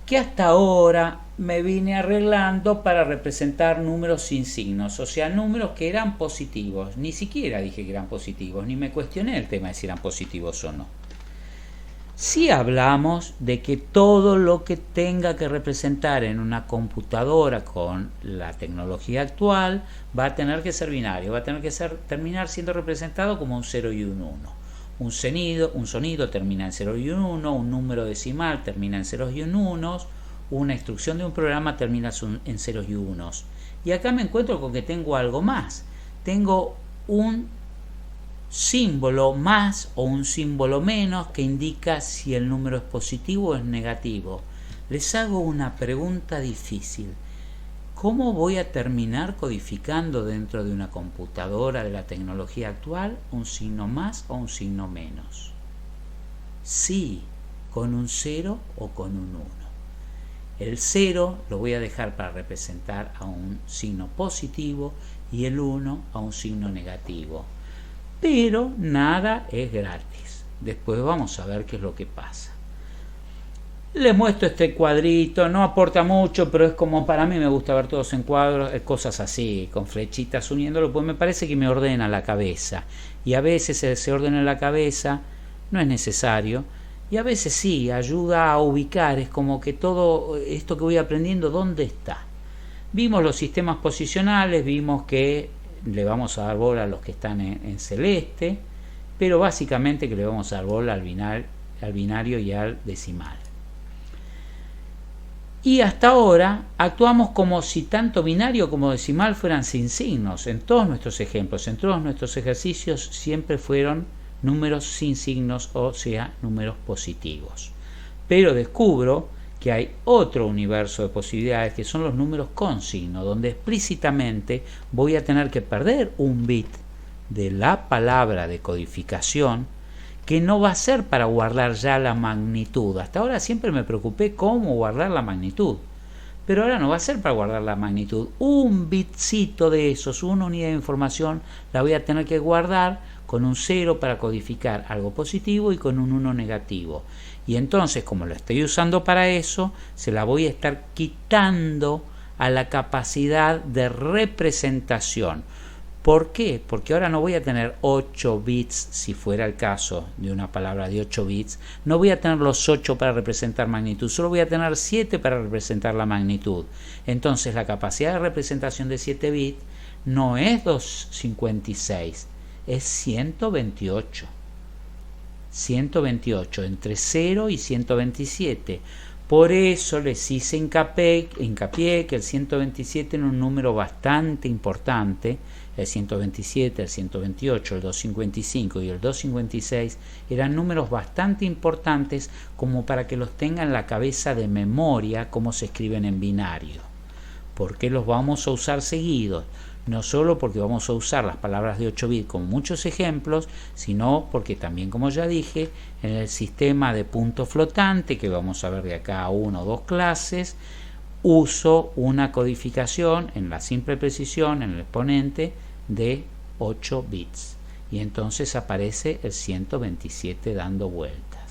que hasta ahora me vine arreglando para representar números sin signos, o sea, números que eran positivos. Ni siquiera dije que eran positivos, ni me cuestioné el tema de si eran positivos o no. Si hablamos de que todo lo que tenga que representar en una computadora con la tecnología actual va a tener que ser binario, va a tener que terminar siendo representado como un 0 y un 1. Un sonido termina en 0 y un 1, un número decimal termina en 0 y un 1, una instrucción de un programa termina en 0 y 1. Y acá me encuentro con que tengo algo más. Tengo un símbolo más o un símbolo menos que indica si el número es positivo o es negativo. Les hago una pregunta difícil. ¿Cómo voy a terminar codificando dentro de una computadora de la tecnología actual un signo más o un signo menos? Sí, con un 0 o con un 1. El 0 lo voy a dejar para representar a un signo positivo y el 1 a un signo negativo. Pero nada es gratis. Después vamos a ver qué es lo que pasa. Les muestro este cuadrito, no aporta mucho, pero es como para mí me gusta ver todos en cuadros, cosas así, con flechitas uniéndolo, pues me parece que me ordena la cabeza. Y a veces ese orden en la cabeza no es necesario, y a veces sí, ayuda a ubicar, es como que todo esto que voy aprendiendo, ¿dónde está? Vimos los sistemas posicionales, vimos que le vamos a dar bola a los que están en celeste, pero básicamente que le vamos a dar bola al binario y al decimal. Y hasta ahora actuamos como si tanto binario como decimal fueran sin signos. En todos nuestros ejemplos, en todos nuestros ejercicios siempre fueron números sin signos, o sea, números positivos. Pero descubro que hay otro universo de posibilidades que son los números con signo, donde explícitamente voy a tener que perder un bit de la palabra de codificación, que no va a ser para guardar ya la magnitud. Hasta ahora siempre me preocupé cómo guardar la magnitud, pero ahora no va a ser para guardar la magnitud. Un bitcito de esos, una unidad de información, la voy a tener que guardar con un 0 para codificar algo positivo y con un 1 negativo. Y entonces, como lo estoy usando para eso, se la voy a estar quitando a la capacidad de representación. ¿Por qué? Porque ahora no voy a tener 8 bits, si fuera el caso de una palabra de 8 bits, no voy a tener los 8 para representar magnitud, solo voy a tener 7 para representar la magnitud. Entonces la capacidad de representación de 7 bits no es 256, es 128. 128, entre 0 y 127. Por eso les hice hincapié que el 127 era un número bastante importante. El 127, el 128, el 255 y el 256 eran números bastante importantes como para que los tengan en la cabeza de memoria como se escriben en binario. ¿Por qué los vamos a usar seguidos? No solo porque vamos a usar las palabras de 8 bits con muchos ejemplos, sino porque también, como ya dije, en el sistema de punto flotante, que vamos a ver de acá a 1 o 2 clases, uso una codificación en la simple precisión, en el exponente, de 8 bits. Y entonces aparece el 127 dando vueltas.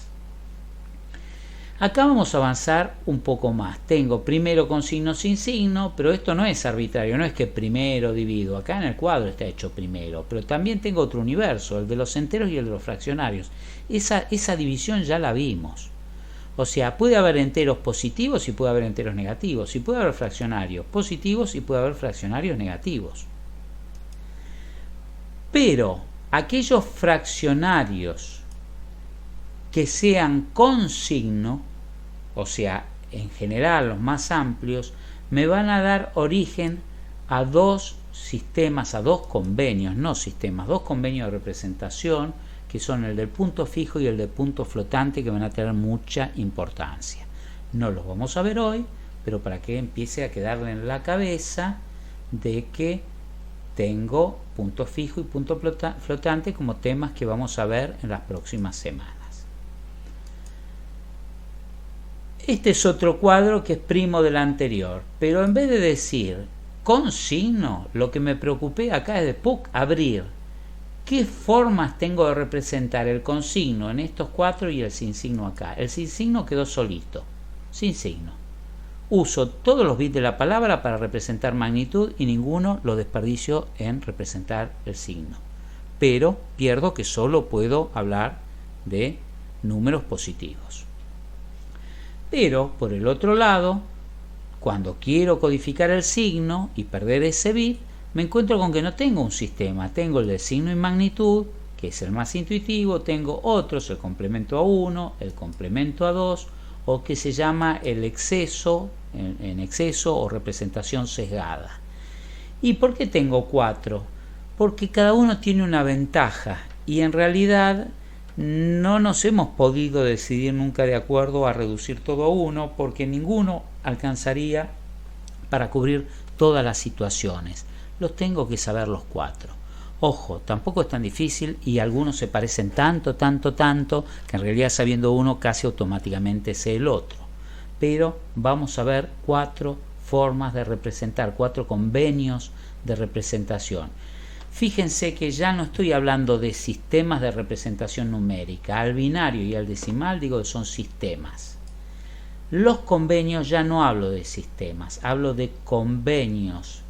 Acá vamos a avanzar un poco más. Tengo primero con signo sin signo, pero esto no es arbitrario, no es que primero divido. Acá en el cuadro está hecho primero, pero también tengo otro universo, el de los enteros y el de los fraccionarios. Esa división ya la vimos. O sea, puede haber enteros positivos y puede haber enteros negativos, y puede haber fraccionarios positivos y puede haber fraccionarios negativos. Pero aquellos fraccionarios que sean con signo, o sea, en general los más amplios, me van a dar origen a dos sistemas, a dos convenios, no sistemas, dos convenios de representación, que son el del punto fijo y el del punto flotante, que van a tener mucha importancia. No los vamos a ver hoy, pero para que empiece a quedarle en la cabeza de que tengo punto fijo y punto flotante como temas que vamos a ver en las próximas semanas. Este es otro cuadro que es primo del anterior, pero en vez de decir con signo, lo que me preocupé acá es de abrir. ¿Qué formas tengo de representar el con signo en estos cuatro y el sin signo acá? El sin signo quedó solito, sin signo. uso todos los bits de la palabra para representar magnitud y ninguno lo desperdicio en representar el signo. Pero pierdo que solo puedo hablar de números positivos. Pero por el otro lado, cuando quiero codificar el signo y perder ese bit, me encuentro con que no tengo un sistema. Tengo el del signo y magnitud, que es el más intuitivo, tengo otros, el complemento a 1, el complemento a 2, o que se llama el exceso, en exceso o representación sesgada. ¿Y por qué tengo 4? Porque cada uno tiene una ventaja y en realidad no nos hemos podido decidir nunca de acuerdo a reducir todo a 1 porque ninguno alcanzaría para cubrir todas las situaciones. Los tengo que saber los 4. Ojo, tampoco es tan difícil y algunos se parecen tanto, que en realidad sabiendo uno casi automáticamente sé el otro. Pero vamos a ver 4 formas de representar, 4 convenios de representación. Fíjense que ya no estoy hablando de sistemas de representación numérica. Al binario y al decimal digo que son sistemas. Los convenios ya no hablo de sistemas, hablo de convenios.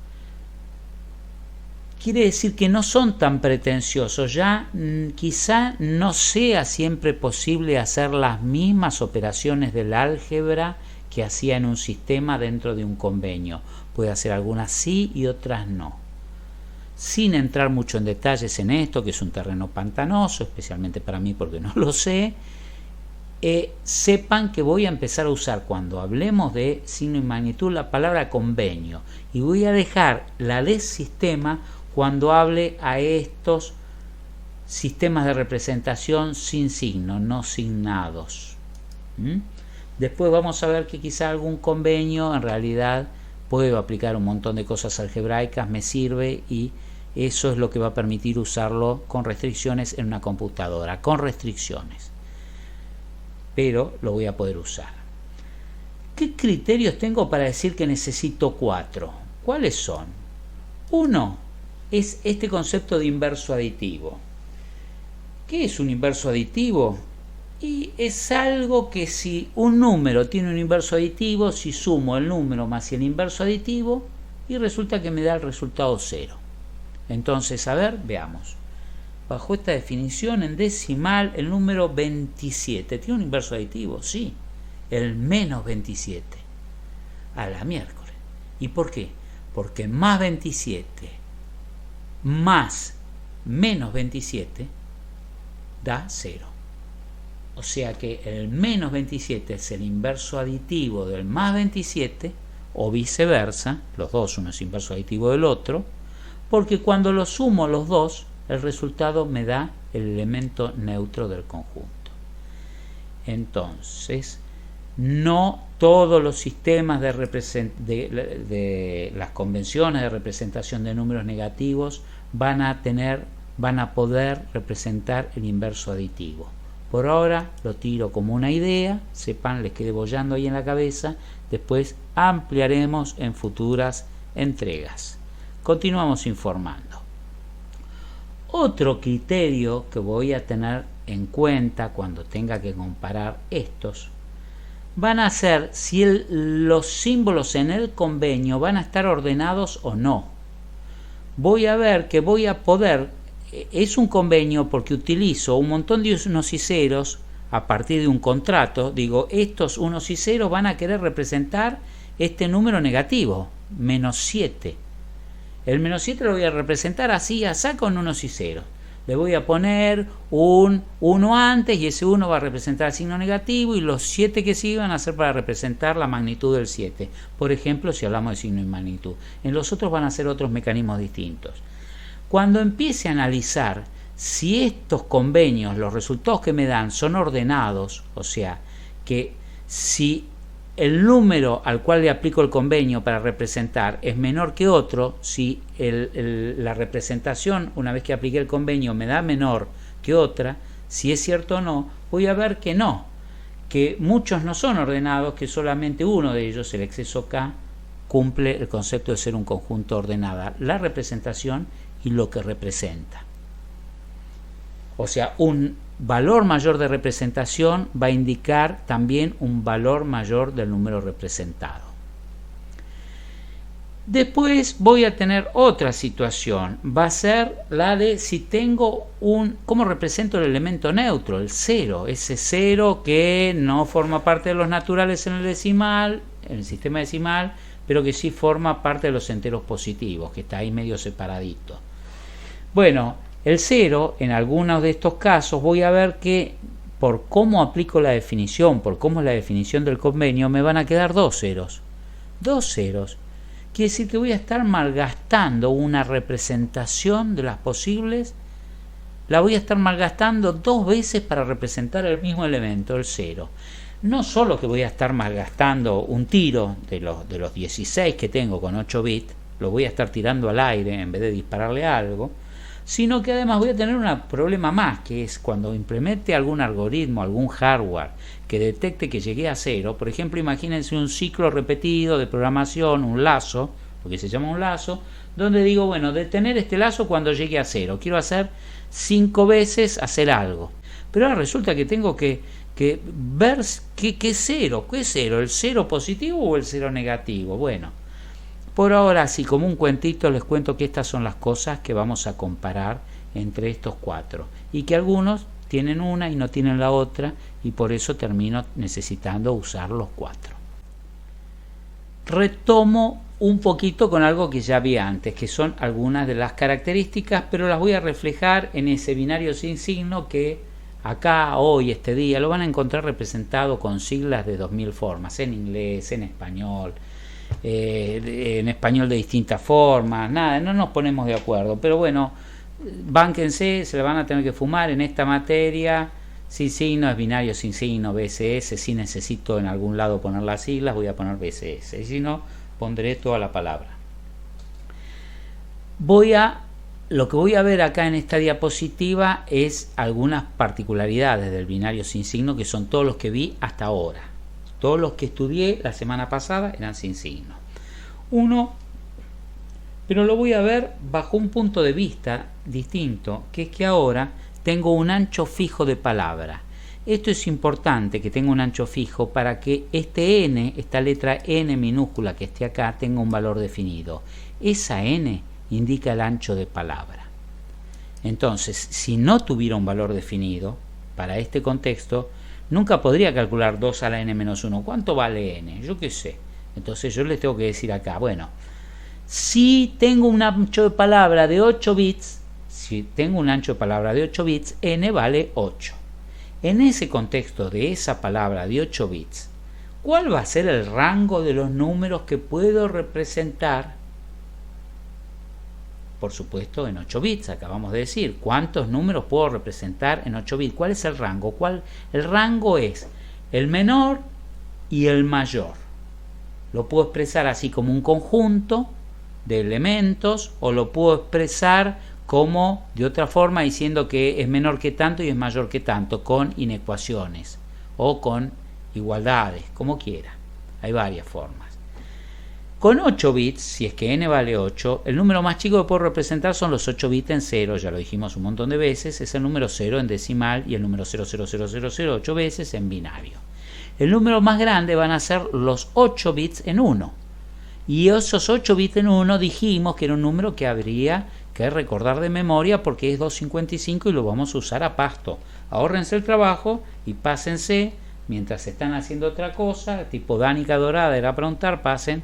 Quiere decir que no son tan pretenciosos, ya quizá no sea siempre posible hacer las mismas operaciones del álgebra que hacía en un sistema dentro de un convenio. Puede hacer algunas sí y otras no. Sin entrar mucho en detalles en esto, que es un terreno pantanoso, especialmente para mí porque no lo sé, sepan que voy a empezar a usar cuando hablemos de signo y magnitud la palabra convenio y voy a dejar la de sistema cuando hable a estos sistemas de representación sin signo, no signados. Después vamos a ver que quizá algún convenio en realidad puedo aplicar un montón de cosas algebraicas, me sirve y eso es lo que va a permitir usarlo con restricciones en una computadora, con restricciones. Pero lo voy a poder usar. ¿Qué criterios tengo para decir que necesito 4? ¿Cuáles son? Uno es este concepto de inverso aditivo. ¿Qué es un inverso aditivo? Y es algo que si un número tiene un inverso aditivo, si sumo el número más el inverso aditivo, y resulta que me da el resultado 0. Entonces, a ver, veamos. Bajo esta definición, en decimal, el número 27. ¿Tiene un inverso aditivo? Sí. El menos 27. A la miércoles. ¿Y por qué? Porque más 27 más menos 27 da 0. O sea que el menos 27 es el inverso aditivo del más 27 o viceversa, los dos uno es inverso aditivo del otro, porque cuando lo sumo los dos, el resultado me da el elemento neutro del conjunto. Entonces, no todos los sistemas de las convenciones de representación de números negativos van a poder representar el inverso aditivo. Por ahora lo tiro como una idea, sepan, les quede bollando ahí en la cabeza, después ampliaremos en futuras entregas. Continuamos informando. Otro criterio que voy a tener en cuenta cuando tenga que comparar estos van a ser si los símbolos en el convenio van a estar ordenados o no. Voy a ver que voy a poder, es un convenio porque utilizo un montón de unos y ceros a partir de un contrato, digo, estos unos y ceros van a querer representar este número negativo, menos 7. El menos 7 lo voy a representar así, así con unos y ceros. Le voy a poner un 1 antes y ese 1 va a representar el signo negativo y los 7 que siguen van a ser para representar la magnitud del 7. Por ejemplo, si hablamos de signo y magnitud. En los otros van a ser otros mecanismos distintos. Cuando empiece a analizar si estos convenios, los resultados que me dan son ordenados, o sea, que si el número al cual le aplico el convenio para representar es menor que otro, si la representación una vez que apliqué el convenio me da menor que otra, si es cierto o no, voy a ver que no, que muchos no son ordenados, que solamente uno de ellos, el exceso K, cumple el concepto de ser un conjunto ordenado, la representación y lo que representa. O sea, un valor mayor de representación va a indicar también un valor mayor del número representado. Después voy a tener otra situación, va a ser la de si tengo ¿cómo represento el elemento neutro? El 0, ese 0 que no forma parte de los naturales en el decimal, en el sistema decimal, pero que sí forma parte de los enteros positivos, que está ahí medio separadito. Bueno, el 0, en algunos de estos casos, voy a ver que por cómo aplico la definición, por cómo es la definición del convenio, me van a quedar dos ceros. Dos ceros. Quiere decir que voy a estar malgastando una representación de las posibles, la voy a estar malgastando dos veces para representar el mismo elemento, el 0. No solo que voy a estar malgastando un tiro de los 16 que tengo con 8 bits, lo voy a estar tirando al aire en vez de dispararle algo, sino que además voy a tener un problema más, que es cuando implemente algún algoritmo, algún hardware que detecte que llegué a 0, por ejemplo, imagínense un ciclo repetido de programación, un lazo, porque se llama un lazo, donde digo, bueno, detener este lazo cuando llegue a 0, quiero hacer 5 veces hacer algo, pero ahora resulta que tengo que ver qué 0, ¿qué 0? ¿El 0 positivo o el 0 negativo? Bueno, por ahora, así como un cuentito, les cuento que estas son las cosas que vamos a comparar entre estos cuatro y que algunos tienen una y no tienen la otra y por eso termino necesitando usar los cuatro. Retomo un poquito con algo que ya vi antes, que son algunas de las características, pero las voy a reflejar en ese binario sin signo que acá, hoy, este día, lo van a encontrar representado con siglas de 2000 formas, en inglés, en español de distintas formas, nada, no nos ponemos de acuerdo, pero bueno, bánquense, se la van a tener que fumar en esta materia. Sin signo es binario sin signo, BSS, si necesito en algún lado poner las siglas, voy a poner BSS, y si no, pondré toda la palabra. Lo que voy a ver acá en esta diapositiva es algunas particularidades del binario sin signo, que son todos los que vi hasta ahora. Todos los que estudié la semana pasada eran sin signo. Pero lo voy a ver bajo un punto de vista distinto, que es que ahora tengo un ancho fijo de palabra. Esto es importante, que tenga un ancho fijo, para que este n, esta letra n minúscula que esté acá, tenga un valor definido. Esa n indica el ancho de palabra. Entonces, si no tuviera un valor definido, para este contexto, nunca podría calcular 2 a la n menos 1. ¿Cuánto vale n? Yo qué sé. Entonces yo les tengo que decir acá, bueno, si tengo un ancho de palabra de 8 bits, n vale 8. En ese contexto de esa palabra de 8 bits, ¿cuál va a ser el rango de los números que puedo representar? Por supuesto en 8 bits, acabamos de decir, ¿cuántos números puedo representar en 8 bits? ¿Cuál es el rango? El rango es el menor y el mayor. Lo puedo expresar así como un conjunto de elementos, o lo puedo expresar como de otra forma diciendo que es menor que tanto y es mayor que tanto, con inecuaciones o con igualdades, como quiera. Hay varias formas. Con 8 bits, si es que n vale 8, el número más chico que puedo representar son los 8 bits en 0, ya lo dijimos un montón de veces, es el número 0 en decimal y el número 0,0000 8 veces en binario. El número más grande van a ser los 8 bits en 1. Y esos 8 bits en 1 dijimos que era un número que habría que recordar de memoria porque es 255 y lo vamos a usar a pasto. Ahórrense el trabajo y pásense, mientras están haciendo otra cosa, tipo Danica Dorada era preguntar, pasen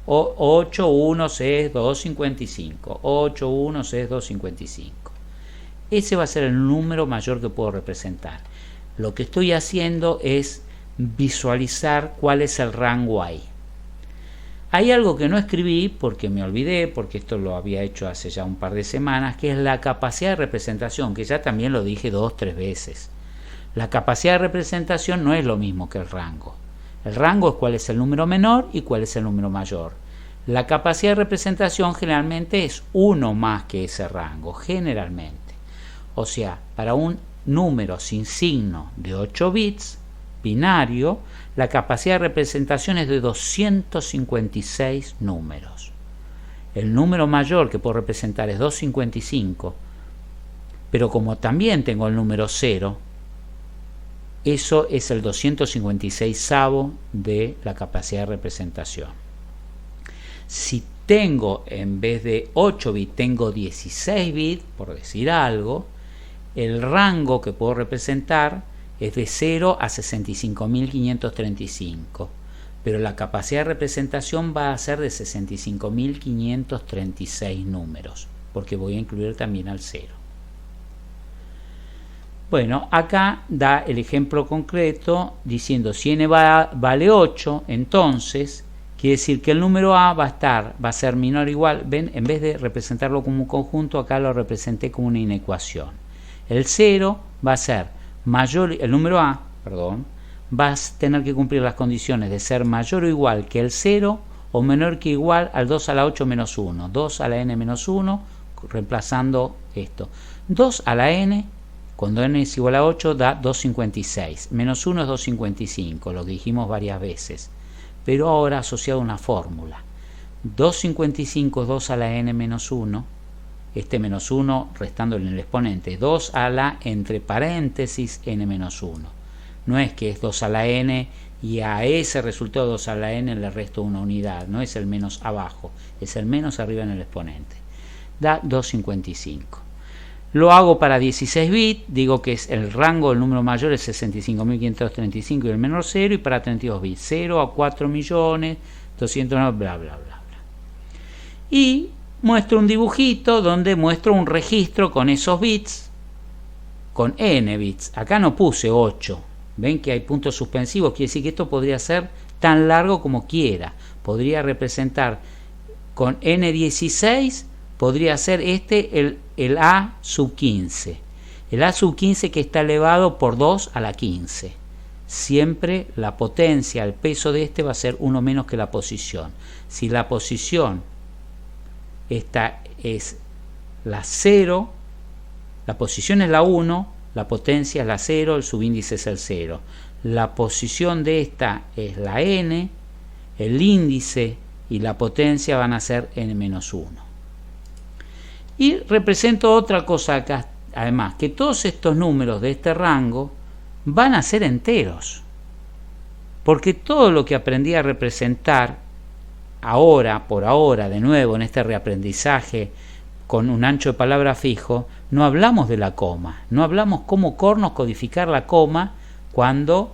8, 1, 6, 255. 8, 1, 6, 255. Ese va a ser el número mayor que puedo representar. Lo que estoy haciendo es visualizar cuál es el rango ahí. Hay algo que no escribí porque me olvidé, porque esto lo había hecho hace ya un par de semanas, que es la capacidad de representación, que ya también lo dije 2 o 3 veces. La capacidad de representación no es lo mismo que el rango. El rango es cuál es el número menor y cuál es el número mayor. La capacidad de representación generalmente es 1 más que ese rango, generalmente. O sea, para un número sin signo de 8 bits, binario, la capacidad de representación es de 256 números. El número mayor que puedo representar es 255, pero como también tengo el número 0, eso es el 256avo de la capacidad de representación. Si tengo, en vez de 8 bits, tengo 16 bits, por decir algo, el rango que puedo representar es de 0 a 65.535, pero la capacidad de representación va a ser de 65.536 números, porque voy a incluir también al 0. Bueno, acá da el ejemplo concreto diciendo si n vale 8, entonces quiere decir que el número a va a ser menor o igual. Ven, en vez de representarlo como un conjunto, acá lo representé como una inecuación. El 0 va a ser mayor, el número a, perdón, va a tener que cumplir las condiciones de ser mayor o igual que el 0 o menor que igual al 2 a la 8 menos 1, 2 a la n menos 1, reemplazando esto. 2 a la n, cuando n es igual a 8, da 256, menos 1 es 255, lo que dijimos varias veces, pero ahora asociado a una fórmula. 255 es 2 a la n menos 1, este menos 1 restándole en el exponente, 2 a la entre paréntesis n menos 1. No es que es 2 a la n y a ese resultado 2 a la n le resto una unidad, no es el menos abajo, es el menos arriba en el exponente. Da 255. Lo hago para 16 bits, digo que es el rango del número mayor es 65.535 y el menor 0, y para 32 bits 0 a 4.200.000, bla bla bla bla. Y muestro un dibujito donde muestro un registro con esos bits, con n bits. Acá no puse 8, ven que hay puntos suspensivos, quiere decir que esto podría ser tan largo como quiera. Podría representar con n16, podría ser el a sub 15. El a sub 15 que está elevado por 2 a la 15. Siempre la potencia, el peso de este va a ser 1 menos que la posición. Si la posición esta es la 0, la posición es la 1, la potencia es la 0, el subíndice es el 0. La posición de esta es la n, el índice y la potencia van a ser n-1. Y represento otra cosa acá, además, que todos estos números de este rango van a ser enteros, porque todo lo que aprendí a representar ahora, por ahora, de nuevo en este reaprendizaje con un ancho de palabra fijo, no hablamos de la coma, no hablamos cómo cornos codificar la coma cuando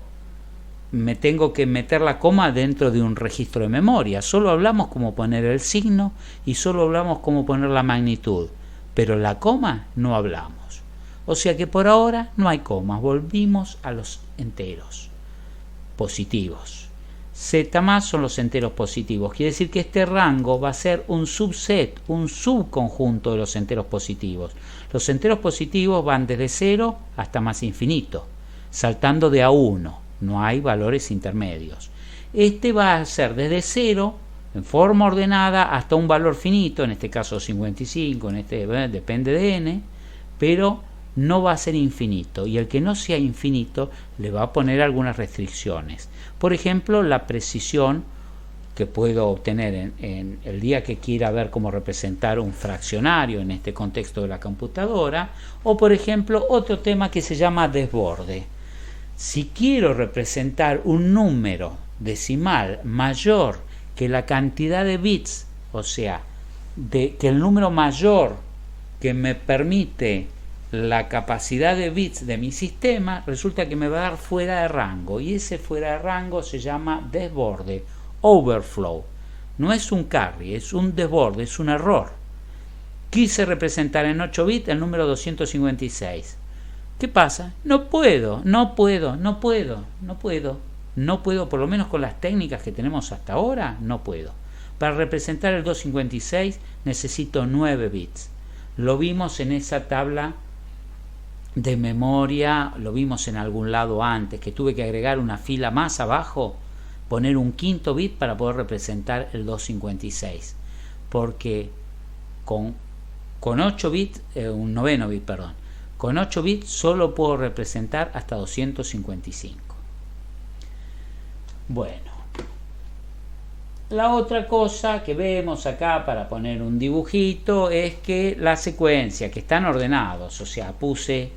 me tengo que meter la coma dentro de un registro de memoria. Solo hablamos cómo poner el signo y solo hablamos cómo poner la magnitud, pero la coma no hablamos. O sea que por ahora no hay comas, volvimos a los enteros positivos. Z más son los enteros positivos, quiere decir que este rango va a ser un subset, un subconjunto de los enteros positivos. Los enteros positivos van desde 0 hasta más infinito, saltando de a 1. No hay valores intermedios. Este va a ser desde 0 en forma ordenada hasta un valor finito, en este caso 55, en este depende de n, pero no va a ser infinito, y el que no sea infinito le va a poner algunas restricciones. Por ejemplo, la precisión que puedo obtener en el día que quiera ver cómo representar un fraccionario en este contexto de la computadora, o por ejemplo otro tema que se llama desborde. Si quiero representar un número decimal mayor que la cantidad de bits, o sea, que el número mayor que me permite la capacidad de bits de mi sistema, resulta que me va a dar fuera de rango, y ese fuera de rango se llama desborde, overflow. No es un carry, es un desborde, es un error. Quise representar en 8 bits el número 256. ¿Qué pasa? No puedo, por lo menos con las técnicas que tenemos hasta ahora, no puedo. Para representar el 256 necesito 9 bits. Lo vimos en esa tabla de memoria, lo vimos en algún lado antes, que tuve que agregar una fila más abajo, poner un quinto bit para poder representar el 256. Porque con 8 bits, un noveno bit, perdón, con 8 bits solo puedo representar hasta 255. Bueno, la otra cosa que vemos acá para poner un dibujito es que la secuencia, que están ordenados, o sea, puse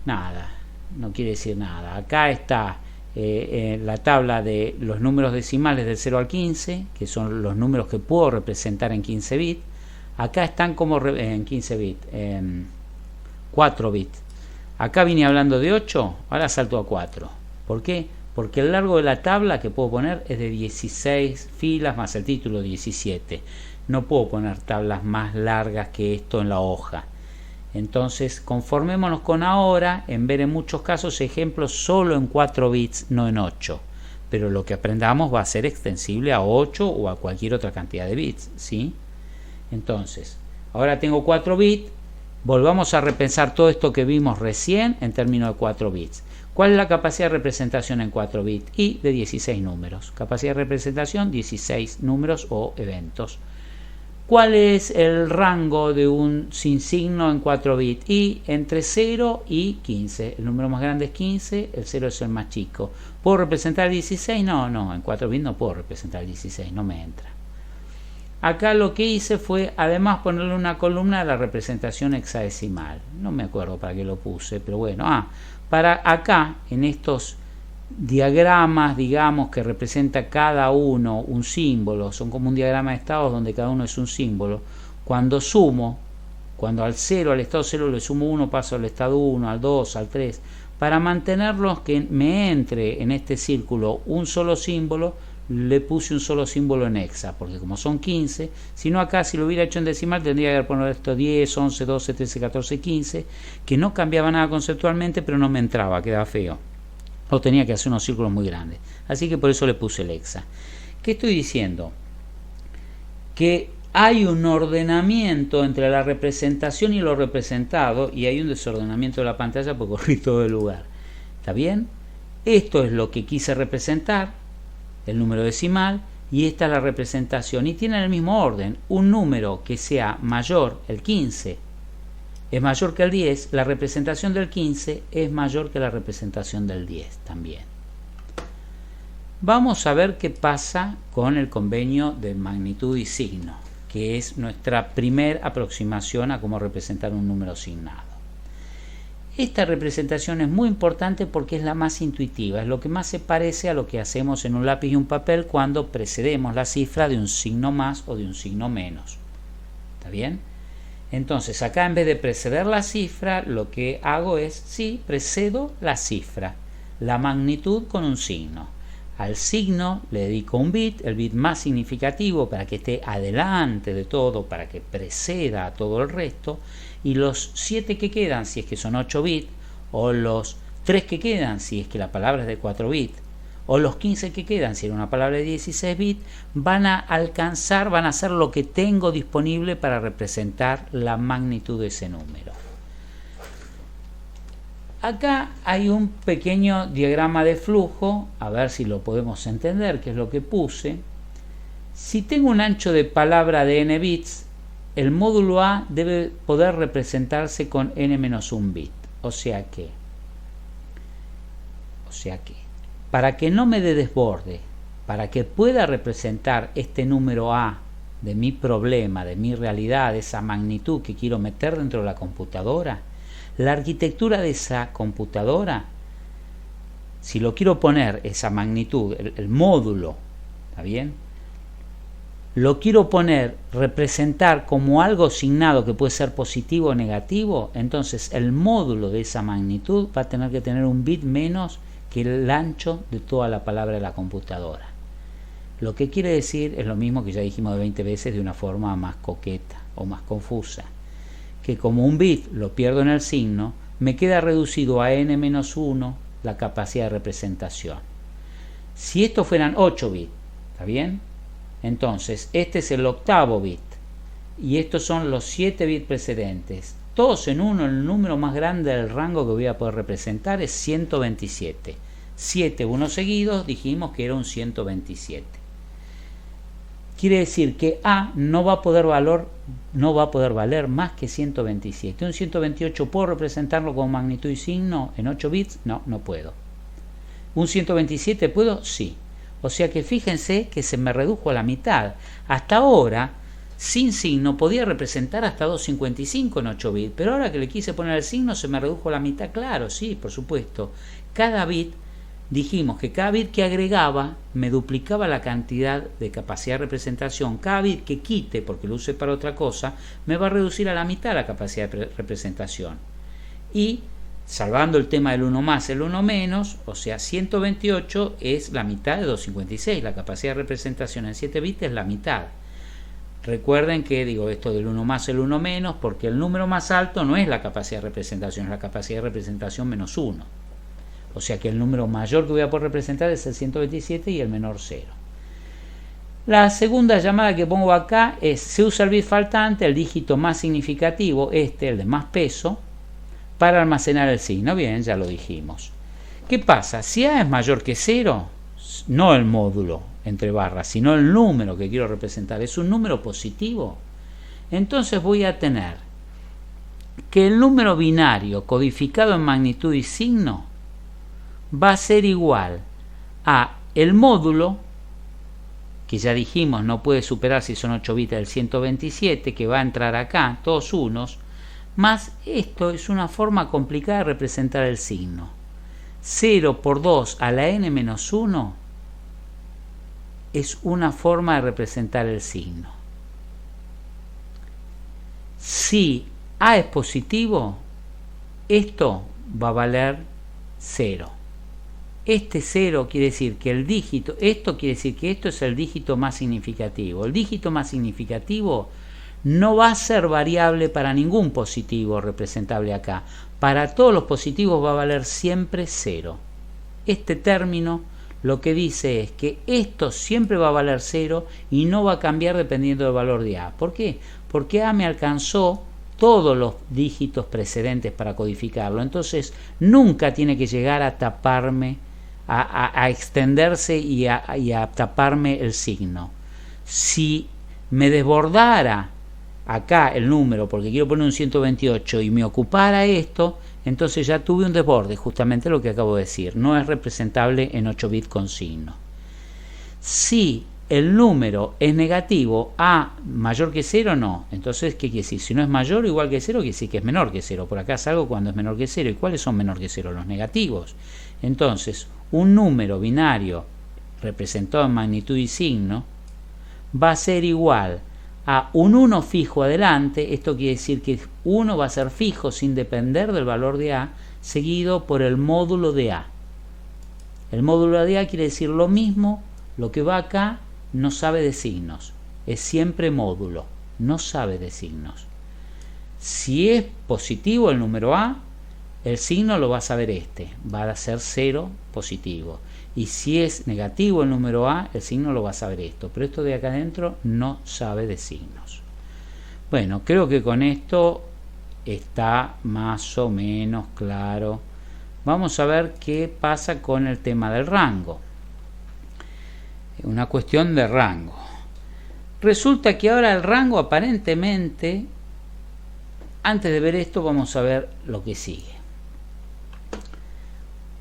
nada, no quiere decir nada. Acá está la tabla de los números decimales del 0 al 15, que son los números que puedo representar en 15 bits. Acá están como en 15 bits, en 4 bits. Acá vine hablando de 8, ahora salto a 4. ¿Por qué? Porque el largo de la tabla que puedo poner es de 16 filas más el título 17. No puedo poner tablas más largas que esto en la hoja. Entonces conformémonos con ahora en ver en muchos casos ejemplos solo en 4 bits, no en 8. Pero lo que aprendamos va a ser extensible a 8 o a cualquier otra cantidad de bits, ¿sí? Entonces, ahora tengo 4 bits. Volvamos a repensar todo esto que vimos recién en términos de 4 bits. ¿Cuál es la capacidad de representación en 4 bits? Y de 16 números. Capacidad de representación, 16 números o eventos. ¿Cuál es el rango de un sin signo en 4 bits? Y entre 0 y 15. El número más grande es 15, el 0 es el más chico. ¿Puedo representar 16? No, en 4 bits no puedo representar 16, no me entra. Acá lo que hice fue además ponerle una columna de la representación hexadecimal. No me acuerdo para qué lo puse, pero bueno. Para acá, en estos diagramas, digamos, que representa cada uno un símbolo, son como un diagrama de estados donde cada uno es un símbolo. Cuando sumo, cuando al 0, al estado 0 le sumo 1, paso al estado 1, al 2, al 3. Para mantenerlos que me entre en este círculo un solo símbolo, le puse un solo símbolo en hexa, porque como son 15, si no acá si lo hubiera hecho en decimal tendría que haber puesto esto 10, 11, 12, 13, 14, 15, que no cambiaba nada conceptualmente, pero no me entraba, quedaba feo. O tenía que hacer unos círculos muy grandes. Así que por eso le puse el hexa. ¿Qué estoy diciendo? Que hay un ordenamiento entre la representación y lo representado, y hay un desordenamiento de la pantalla porque corrí todo el lugar. ¿Está bien? Esto es lo que quise representar, el número decimal, y esta es la representación. Y tienen el mismo orden. Un número que sea mayor, el 15, es mayor que el 10, la representación del 15 es mayor que la representación del 10 también. Vamos a ver qué pasa con el convenio de magnitud y signo, que es nuestra primera aproximación a cómo representar un número signado. Esta representación es muy importante porque es la más intuitiva, es lo que más se parece a lo que hacemos en un lápiz y un papel cuando precedemos la cifra de un signo más o de un signo menos. ¿Está bien? Entonces acá en vez de preceder la cifra, lo que hago es, sí, precedo la cifra, la magnitud con un signo. Al signo le dedico un bit, el bit más significativo para que esté adelante de todo, para que preceda a todo el resto, y los 7 que quedan, si es que son 8 bits, o los 3 que quedan, si es que la palabra es de 4 bits, o los 15 que quedan, si era una palabra de 16 bits, van a alcanzar, van a ser lo que tengo disponible para representar la magnitud de ese número. Acá hay un pequeño diagrama de flujo, a ver si lo podemos entender, que es lo que puse. Si tengo un ancho de palabra de n bits, el módulo A debe poder representarse con n-1 bit. O sea que, para que no me dé desborde, para que pueda representar este número A de mi problema, de mi realidad, de esa magnitud que quiero meter dentro de la computadora, la arquitectura de esa computadora, si lo quiero poner, esa magnitud, el módulo, ¿está bien? Lo quiero poner, representar como algo signado que puede ser positivo o negativo, entonces el módulo de esa magnitud va a tener que tener un bit menos que el ancho de toda la palabra de la computadora. Lo que quiere decir es lo mismo que ya dijimos de 20 veces de una forma más coqueta o más confusa, que como un bit lo pierdo en el signo, me queda reducido a n-1 la capacidad de representación. Si estos fueran 8 bits, ¿está bien? Entonces, este es el octavo bit y estos son los 7 bits precedentes. Todos en uno, el número más grande del rango que voy a poder representar es 127. 7 unos seguidos, dijimos que era un 127. Quiere decir que A no va a poder valer más que 127. Un 128, ¿puedo representarlo con magnitud y signo en 8 bits? No, no puedo. ¿Un 127 puedo? Sí. O sea que fíjense que se me redujo a la mitad. Hasta ahora, sin signo, podía representar hasta 255 en 8 bits, pero ahora que le quise poner el signo se me redujo a la mitad. Claro, sí, por supuesto. Cada bit dijimos que cada bit que agregaba me duplicaba la cantidad de capacidad de representación. Cada bit que quite, porque lo use para otra cosa, me va a reducir a la mitad la capacidad de representación. Y salvando el tema del 1 más, el 1 menos, o sea, 128 es la mitad de 256. La capacidad de representación en 7 bits es la mitad. Recuerden que digo esto del 1 más, el 1 menos, porque el número más alto no es la capacidad de representación, es la capacidad de representación menos 1. O sea que el número mayor que voy a poder representar es el 127 y el menor 0. La segunda llamada que pongo acá es, se usa el bit faltante, el dígito más significativo, el de más peso, para almacenar el signo. Bien, ya lo dijimos. ¿Qué pasa? Si A es mayor que 0, no el módulo entre barras, sino el número que quiero representar es un número positivo, entonces voy a tener que el número binario codificado en magnitud y signo va a ser igual a el módulo, que ya dijimos no puede superar si son 8 bits del 127, que va a entrar acá, todos unos, más esto es una forma complicada de representar el signo. 0 por 2 a la n menos 1 es una forma de representar el signo. Si A es positivo, esto va a valer 0. Este 0 quiere decir que el dígito, esto quiere decir que esto es el dígito más significativo. El dígito más significativo no va a ser variable para ningún positivo representable acá. Para todos los positivos va a valer siempre 0. Este término lo que dice es que esto siempre va a valer 0 y no va a cambiar dependiendo del valor de A. ¿Por qué? Porque A me alcanzó todos los dígitos precedentes para codificarlo. Entonces nunca tiene que llegar a taparme, a extenderse y a taparme el signo. Si me desbordara acá el número porque quiero poner un 128 y me ocupara esto, entonces ya tuve un desborde, justamente lo que acabo de decir. No es representable en 8 bits con signo. Si el número es negativo, A mayor que 0, no. Entonces, ¿qué quiere decir? Si no es mayor o igual que 0, quiere decir que es menor que 0. Por acá salgo cuando es menor que 0. ¿Y cuáles son menor que 0? Los negativos. Entonces, un número binario representado en magnitud y signo va a ser igual a un 1 fijo adelante. Esto quiere decir que 1 va a ser fijo sin depender del valor de A, seguido por el módulo de A. El módulo de A quiere decir lo mismo, lo que va acá no sabe de signos, es siempre módulo, no sabe de signos. Si es positivo el número A, el signo lo va a saber va a ser 0 positivo. Y si es negativo el número A, el signo lo va a saber esto. Pero esto de acá adentro no sabe de signos. Bueno, creo que con esto está más o menos claro. Vamos a ver qué pasa con el tema del rango. Una cuestión de rango. Resulta que ahora el rango aparentemente, antes de ver esto vamos a ver lo que sigue.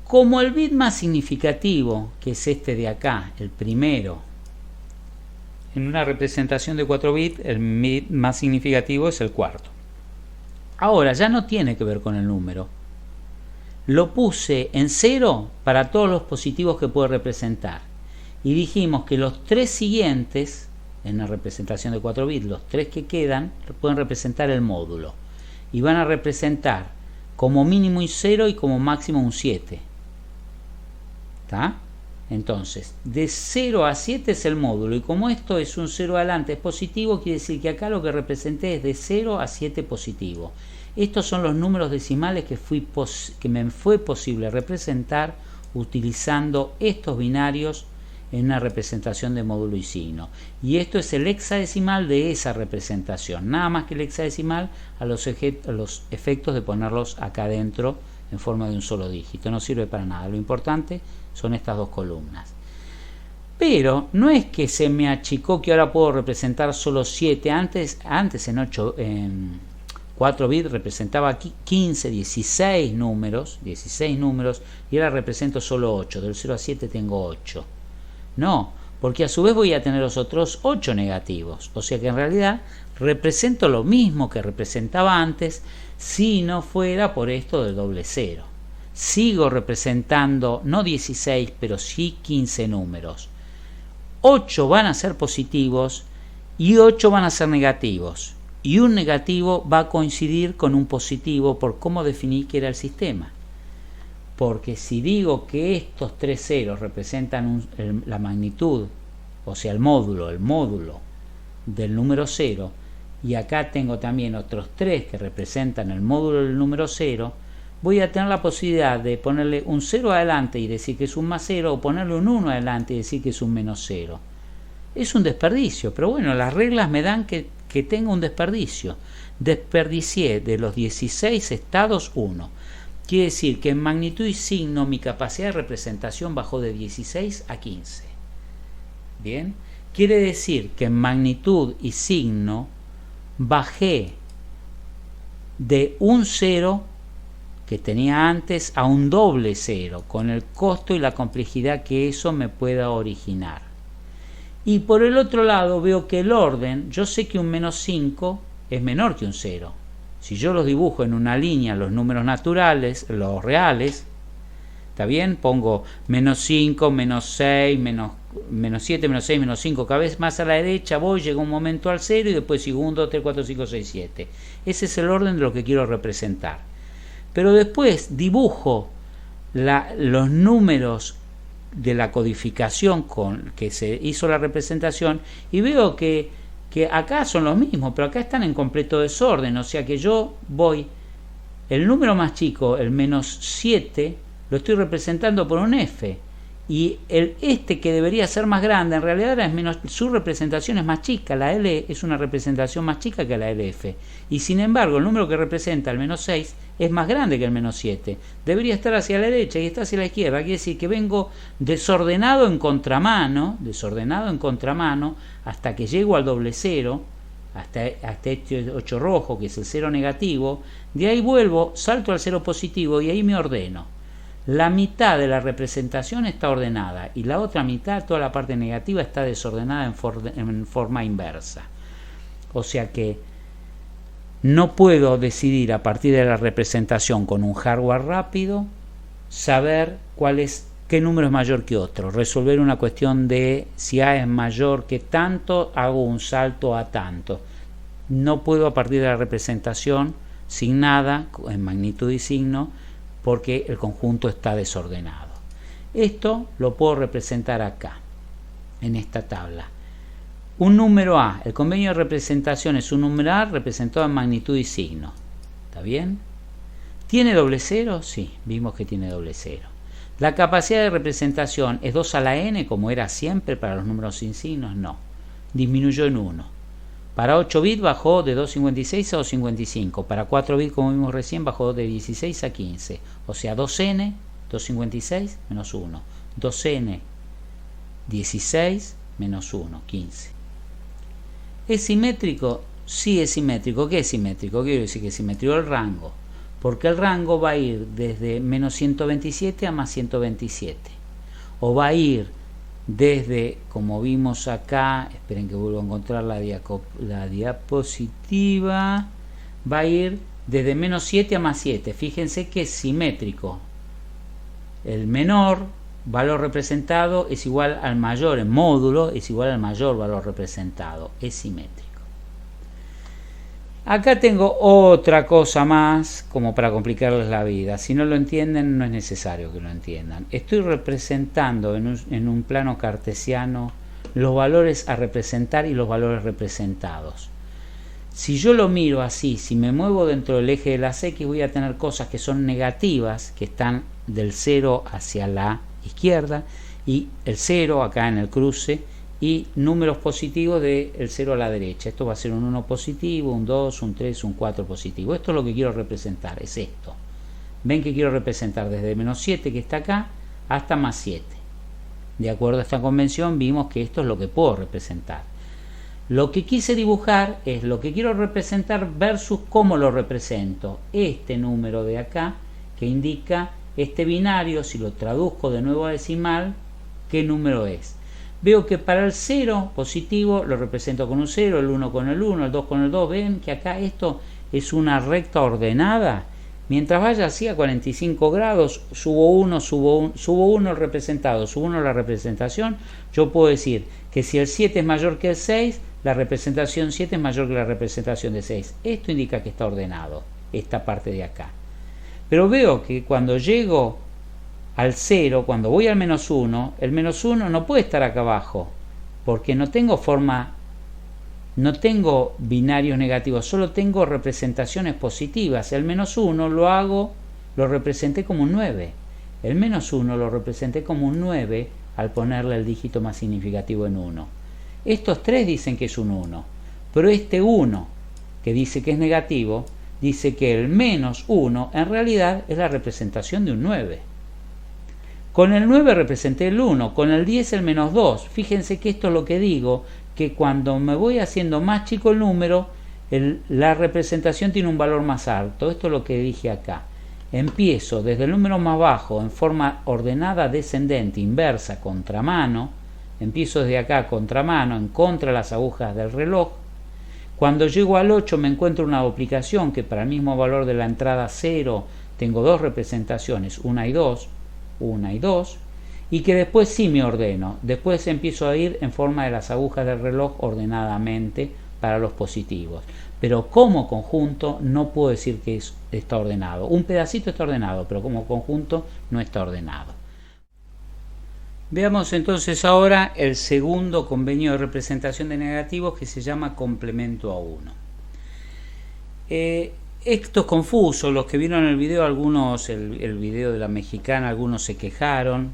Como el bit más significativo, que es este de acá, el primero, en una representación de 4 bits, el bit más significativo es el cuarto. Ahora ya no tiene que ver con el número. Lo puse en 0 para todos los positivos que puede representar. Y dijimos que los 3 siguientes, en una representación de 4 bits, los 3 que quedan, pueden representar el módulo. Y van a representar como mínimo un 0 y como máximo un 7. ¿Está? Entonces, de 0 a 7 es el módulo, y como esto es un 0 adelante, es positivo, quiere decir que acá lo que representé es de 0 a 7 positivo. Estos son los números decimales que me fue posible representar utilizando estos binarios en una representación de módulo y signo. Y esto es el hexadecimal de esa representación, nada más que el hexadecimal a los efectos de ponerlos acá adentro en forma de un solo dígito. No sirve para nada, lo importante son estas dos columnas. Pero no es que se me achicó que ahora puedo representar solo 7. Antes en 4 bits representaba aquí 15, 16 números, y ahora represento solo 8. Del 0 a 7 tengo 8. No, porque a su vez voy a tener los otros 8 negativos. O sea que en realidad represento lo mismo que representaba antes si no fuera por esto del doble 0. sigo representando no 16, pero sí 15 números. 8 van a ser positivos y 8 van a ser negativos. Y un negativo va a coincidir con un positivo por cómo definí que era el sistema. Porque si digo que estos 3 ceros representan la magnitud, o sea el módulo del número 0, y acá tengo también otros 3 que representan el módulo del número 0, voy a tener la posibilidad de ponerle un 0 adelante y decir que es un más 0, o ponerle un 1 adelante y decir que es un menos 0. Es un desperdicio, pero bueno, las reglas me dan que tengo un desperdicio. Desperdicié de los 16 estados 1. Quiere decir que en magnitud y signo mi capacidad de representación bajó de 16 a 15. Bien, quiere decir que en magnitud y signo bajé de un 0 que tenía antes a un doble 0, con el costo y la complejidad que eso me pueda originar. Y por el otro lado veo que el orden, yo sé que un menos 5 es menor que un 0. Si yo los dibujo en una línea, los números naturales, los reales, ¿está bien? Pongo menos 5, menos 6, menos 7, menos 6, menos 5, cada vez más a la derecha voy, llega un momento al 0 y después sigo 1, 2, 3, 4, 5, 6, 7. Ese es el orden de lo que quiero representar. Pero después dibujo los números de la codificación con que se hizo la representación y veo que acá son los mismos, pero acá están en completo desorden, o sea que yo voy, el número más chico, el menos 7, lo estoy representando por un F, y este que debería ser más grande, en realidad es menos, su representación es más chica, la L es una representación más chica que la LF, y sin embargo el número que representa el menos 6 es más grande que el menos 7, debería estar hacia la derecha y está hacia la izquierda, quiere decir que vengo desordenado en contramano, hasta que llego al doble 0, hasta este 8 rojo, que es el 0 negativo, de ahí vuelvo, salto al 0 positivo y ahí me ordeno. La mitad de la representación está ordenada y la otra mitad, toda la parte negativa, está desordenada en forma inversa. O sea que no puedo decidir a partir de la representación con un hardware rápido, saber qué número es mayor que otro, resolver una cuestión de si A es mayor que tanto, hago un salto a tanto. No puedo a partir de la representación sin nada, en magnitud y signo, porque el conjunto está desordenado. Esto lo puedo representar acá, en esta tabla. Un número A, el convenio de representación es un número A representado en magnitud y signo. ¿Está bien? ¿Tiene doble 0? Sí, vimos que tiene doble 0. La capacidad de representación es 2 a la n, como era siempre para los números sin signos. No, disminuyó en 1. Para 8 bits bajó de 256 a 255. Para 4 bits, como vimos recién, bajó de 16 a 15. O sea, 2n, 256 menos 1. 2n, 16 menos 1, 15. ¿Es simétrico? Sí, es simétrico. ¿Qué es simétrico? Quiero decir que es simétrico el rango. Porque el rango va a ir desde menos 127 a más 127. O va a ir desde, como vimos acá, esperen que vuelvo a encontrar la diapositiva, va a ir desde menos 7 a más 7. Fíjense que es simétrico. El menor valor representado es igual al mayor, en módulo es igual al mayor valor representado. Es simétrico. Acá tengo otra cosa más como para complicarles la vida. Si no lo entienden, no es necesario que lo entiendan. Estoy representando en un plano cartesiano los valores a representar y los valores representados. Si yo lo miro así, si me muevo dentro del eje de las X, voy a tener cosas que son negativas, que están del 0 hacia la izquierda, y el 0 acá en el cruce, y números positivos del 0 a la derecha. Esto va a ser un 1 positivo, un 2, un 3, un 4 positivo. Esto es lo que quiero representar, es esto. Ven que quiero representar desde menos 7 que está acá hasta más 7. De acuerdo a esta convención vimos que esto es lo que puedo representar. Lo que quise dibujar es lo que quiero representar versus cómo lo represento. Este número de acá que indica este binario, si lo traduzco de nuevo a decimal, ¿qué número es? Veo que para el 0 positivo lo represento con un 0, el 1 con el 1, el 2 con el 2. Ven que acá esto es una recta ordenada Mientras vaya así a 45 grados, subo 1 el representado, subo 1 la representación, yo puedo decir que si el 7 es mayor que el 6, la representación 7 es mayor que la representación de 6. Esto indica que está ordenado, esta parte de acá. Pero veo que cuando llego al 0, cuando voy al menos 1, el menos 1 no puede estar acá abajo, porque no tengo binarios negativos, solo tengo representaciones positivas. El menos 1 lo representé como un 9. El menos 1 lo representé como un 9 al ponerle el dígito más significativo en 1. Estos tres dicen que es un 1, pero este 1 que dice que es negativo, dice que el menos 1 en realidad es la representación de un 9. Con el 9 representé el 1, con el 10 el menos 2. Fíjense que esto es lo que digo, que cuando me voy haciendo más chico el número, la representación tiene un valor más alto. Esto es lo que dije acá. Empiezo desde el número más bajo en forma ordenada, descendente, inversa, contramano. Empiezo desde acá, contramano, en contra de las agujas del reloj. Cuando llego al 8 me encuentro una duplicación que para el mismo valor de la entrada 0 tengo dos representaciones, 1 y 2, 1 y 2. Y que después sí me ordeno, después empiezo a ir en forma de las agujas del reloj ordenadamente para los positivos. Pero como conjunto no puedo decir que está ordenado. Un pedacito está ordenado, pero como conjunto no está ordenado. Veamos entonces ahora el segundo convenio de representación de negativos, que se llama complemento a 1. Esto es confuso, los que vieron el video, algunos, el video de la mexicana, algunos se quejaron.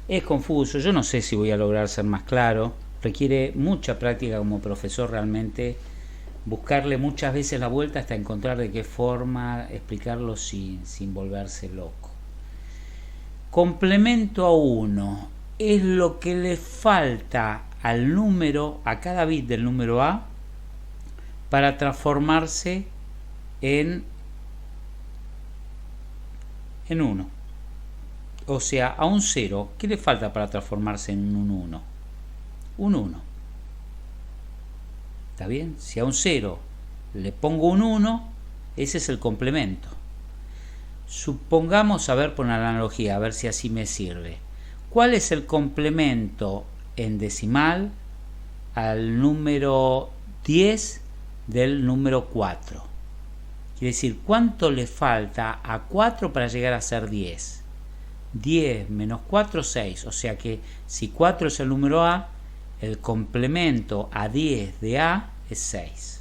Es confuso, yo no sé si voy a lograr ser más claro, requiere mucha práctica como profesor realmente, buscarle muchas veces la vuelta hasta encontrar de qué forma explicarlo sin volverse loco. Complemento a 1 es lo que le falta al número, a cada bit del número A, para transformarse en 1. O sea, a un 0, ¿qué le falta para transformarse en un 1? Un 1. ¿Está bien? Si a un 0 le pongo un 1, ese es el complemento. Supongamos, a ver, por una analogía, a ver si así me sirve. ¿Cuál es el complemento en decimal al número 10 del número 4? Quiere decir, ¿cuánto le falta a 4 para llegar a ser 10? 10 menos 4, 6. O sea que si 4 es el número A, el complemento a 10 de A es 6.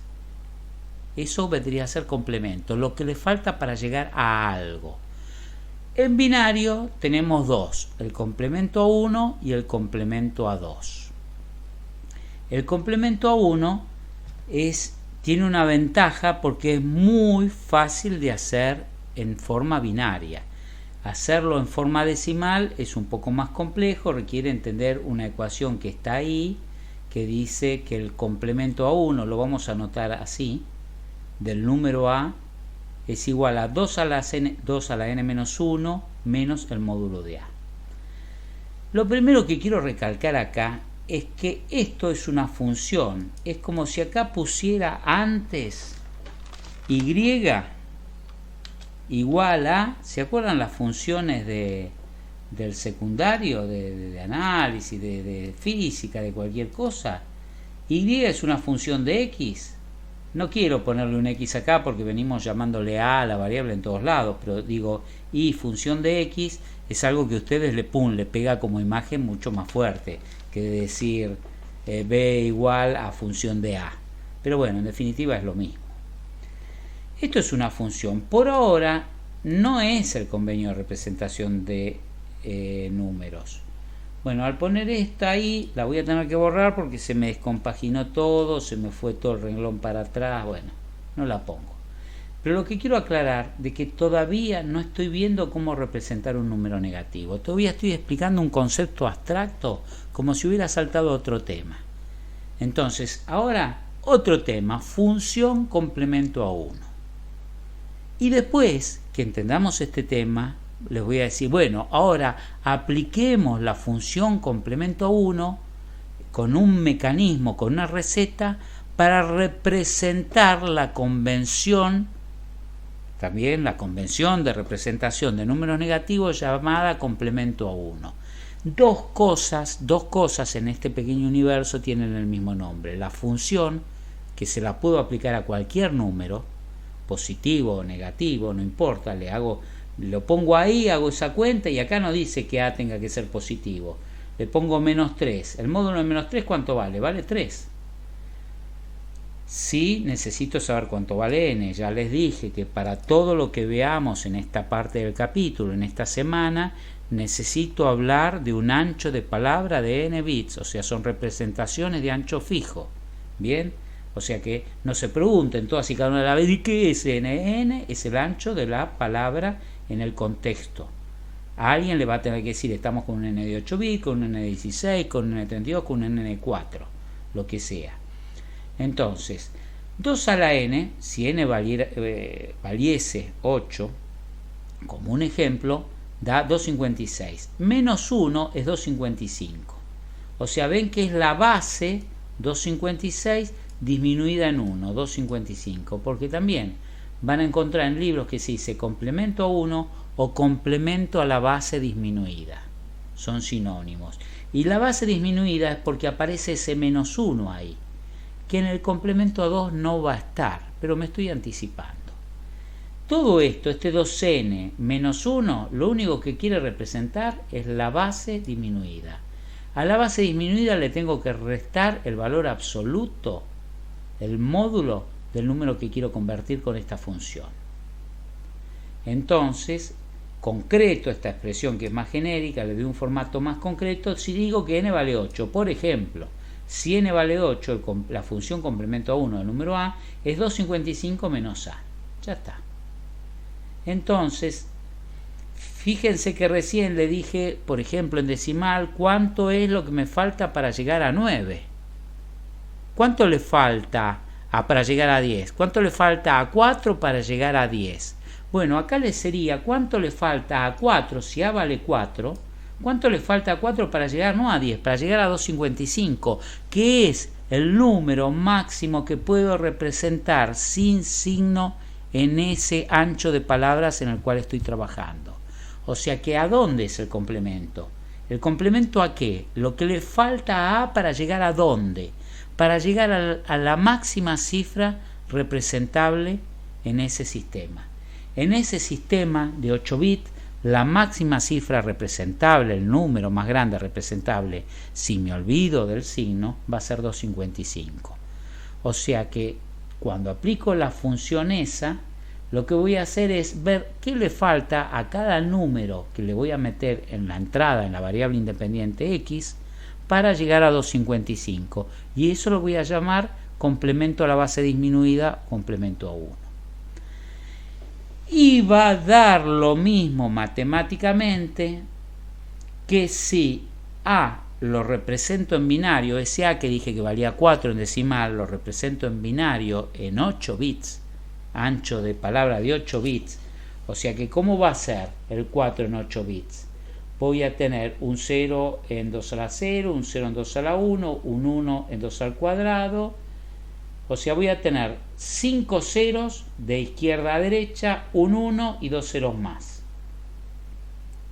Eso vendría a ser complemento, lo que le falta para llegar a algo. En binario tenemos dos, el complemento a 1 y el complemento a 2. El complemento a 1 tiene una ventaja porque es muy fácil de hacer en forma binaria. Hacerlo en forma decimal es un poco más complejo, requiere entender una ecuación que está ahí, que dice que el complemento a 1, lo vamos a anotar así, del número A, es igual a 2 a la n-1 menos el módulo de A. Lo primero que quiero recalcar acá es que esto es una función, es como si acá pusiera antes y igual a, ¿se acuerdan las funciones del secundario, de análisis, de física, de cualquier cosa? Y es una función de x. No quiero ponerle un x acá porque venimos llamándole a la variable en todos lados, pero digo, y función de x es algo que ustedes le pega como imagen mucho más fuerte que decir b igual a función de a. Pero bueno, en definitiva es lo mismo. Esto es una función. Por ahora no es el convenio de representación de números. Bueno, al poner esta ahí, la voy a tener que borrar porque se me descompaginó todo, se me fue todo el renglón para atrás, bueno, no la pongo. Pero lo que quiero aclarar de que todavía no estoy viendo cómo representar un número negativo. Todavía estoy explicando un concepto abstracto como si hubiera saltado otro tema. Entonces, ahora otro tema, función complemento a 1. Y después que entendamos este tema, les voy a decir, bueno, ahora apliquemos la función complemento a 1 con un mecanismo, con una receta, para representar la convención También la convención de representación de números negativos llamada complemento a 1. Dos cosas en este pequeño universo tienen el mismo nombre. La función, que se la puedo aplicar a cualquier número, positivo o negativo, no importa, lo pongo ahí, hago esa cuenta y acá no dice que A tenga que ser positivo. Le pongo -3. ¿El módulo de -3 cuánto vale? Vale 3. Sí, necesito saber cuánto vale n. Ya les dije que para todo lo que veamos en esta parte del capítulo, en esta semana, necesito hablar de un ancho de palabra de n bits, o sea, son representaciones de ancho fijo. Bien, o sea que no se pregunten todas y cada una de las veces, ¿qué es n? N es el ancho de la palabra en el contexto. A alguien le va a tener que decir, estamos con un n de 8 bits, con un n de 16, con un n de 32, con un n de 4, lo que sea. Entonces, 2 a la n, si n valiese 8, como un ejemplo, da 256. Menos 1 es 255. O sea, ven que es la base 256 disminuida en 1, 255. Porque también van a encontrar en libros que se dice complemento a 1 o complemento a la base disminuida. Son sinónimos. Y la base disminuida es porque aparece ese menos 1 ahí, que en el complemento a 2 no va a estar, pero me estoy anticipando. Todo esto, este 2n menos 1, lo único que quiere representar es la base disminuida. A la base disminuida le tengo que restar el valor absoluto, el módulo del número que quiero convertir con esta función. Entonces, concreto esta expresión que es más genérica, le doy un formato más concreto, si digo que n vale 8, por ejemplo, si n vale 8, la función complemento a 1 del número a es 255 menos a. Ya está. Entonces, fíjense que recién le dije, por ejemplo, en decimal, cuánto es lo que me falta para llegar a 9. ¿Cuánto le falta para llegar a 10? ¿Cuánto le falta a 4 para llegar a 10? Bueno, acá le sería cuánto le falta a 4, si a vale 4, ¿cuánto le falta a 4 para llegar, no a 10, para llegar a 255, que es el número máximo que puedo representar sin signo en ese ancho de palabras en el cual estoy trabajando? O sea que ¿a dónde es el complemento? ¿El complemento a qué? Lo que le falta a A para llegar a dónde. Para llegar a la máxima cifra representable en ese sistema. En ese sistema de 8 bits, la máxima cifra representable, el número más grande representable, si me olvido del signo, va a ser 255. O sea que cuando aplico la función esa, lo que voy a hacer es ver qué le falta a cada número que le voy a meter en la entrada, en la variable independiente x, para llegar a 255. Y eso lo voy a llamar complemento a la base disminuida, complemento a 1. Y va a dar lo mismo matemáticamente que si A lo represento en binario, ese A que dije que valía 4 en decimal, lo represento en binario en 8 bits, ancho de palabra de 8 bits. O sea que ¿cómo va a ser el 4 en 8 bits? Voy a tener un 0 en 2 a la 0, un 0 en 2 a la 1, un 1 en 2 al cuadrado. O sea, voy a tener 5 ceros de izquierda a derecha, un 1 y 2 ceros más.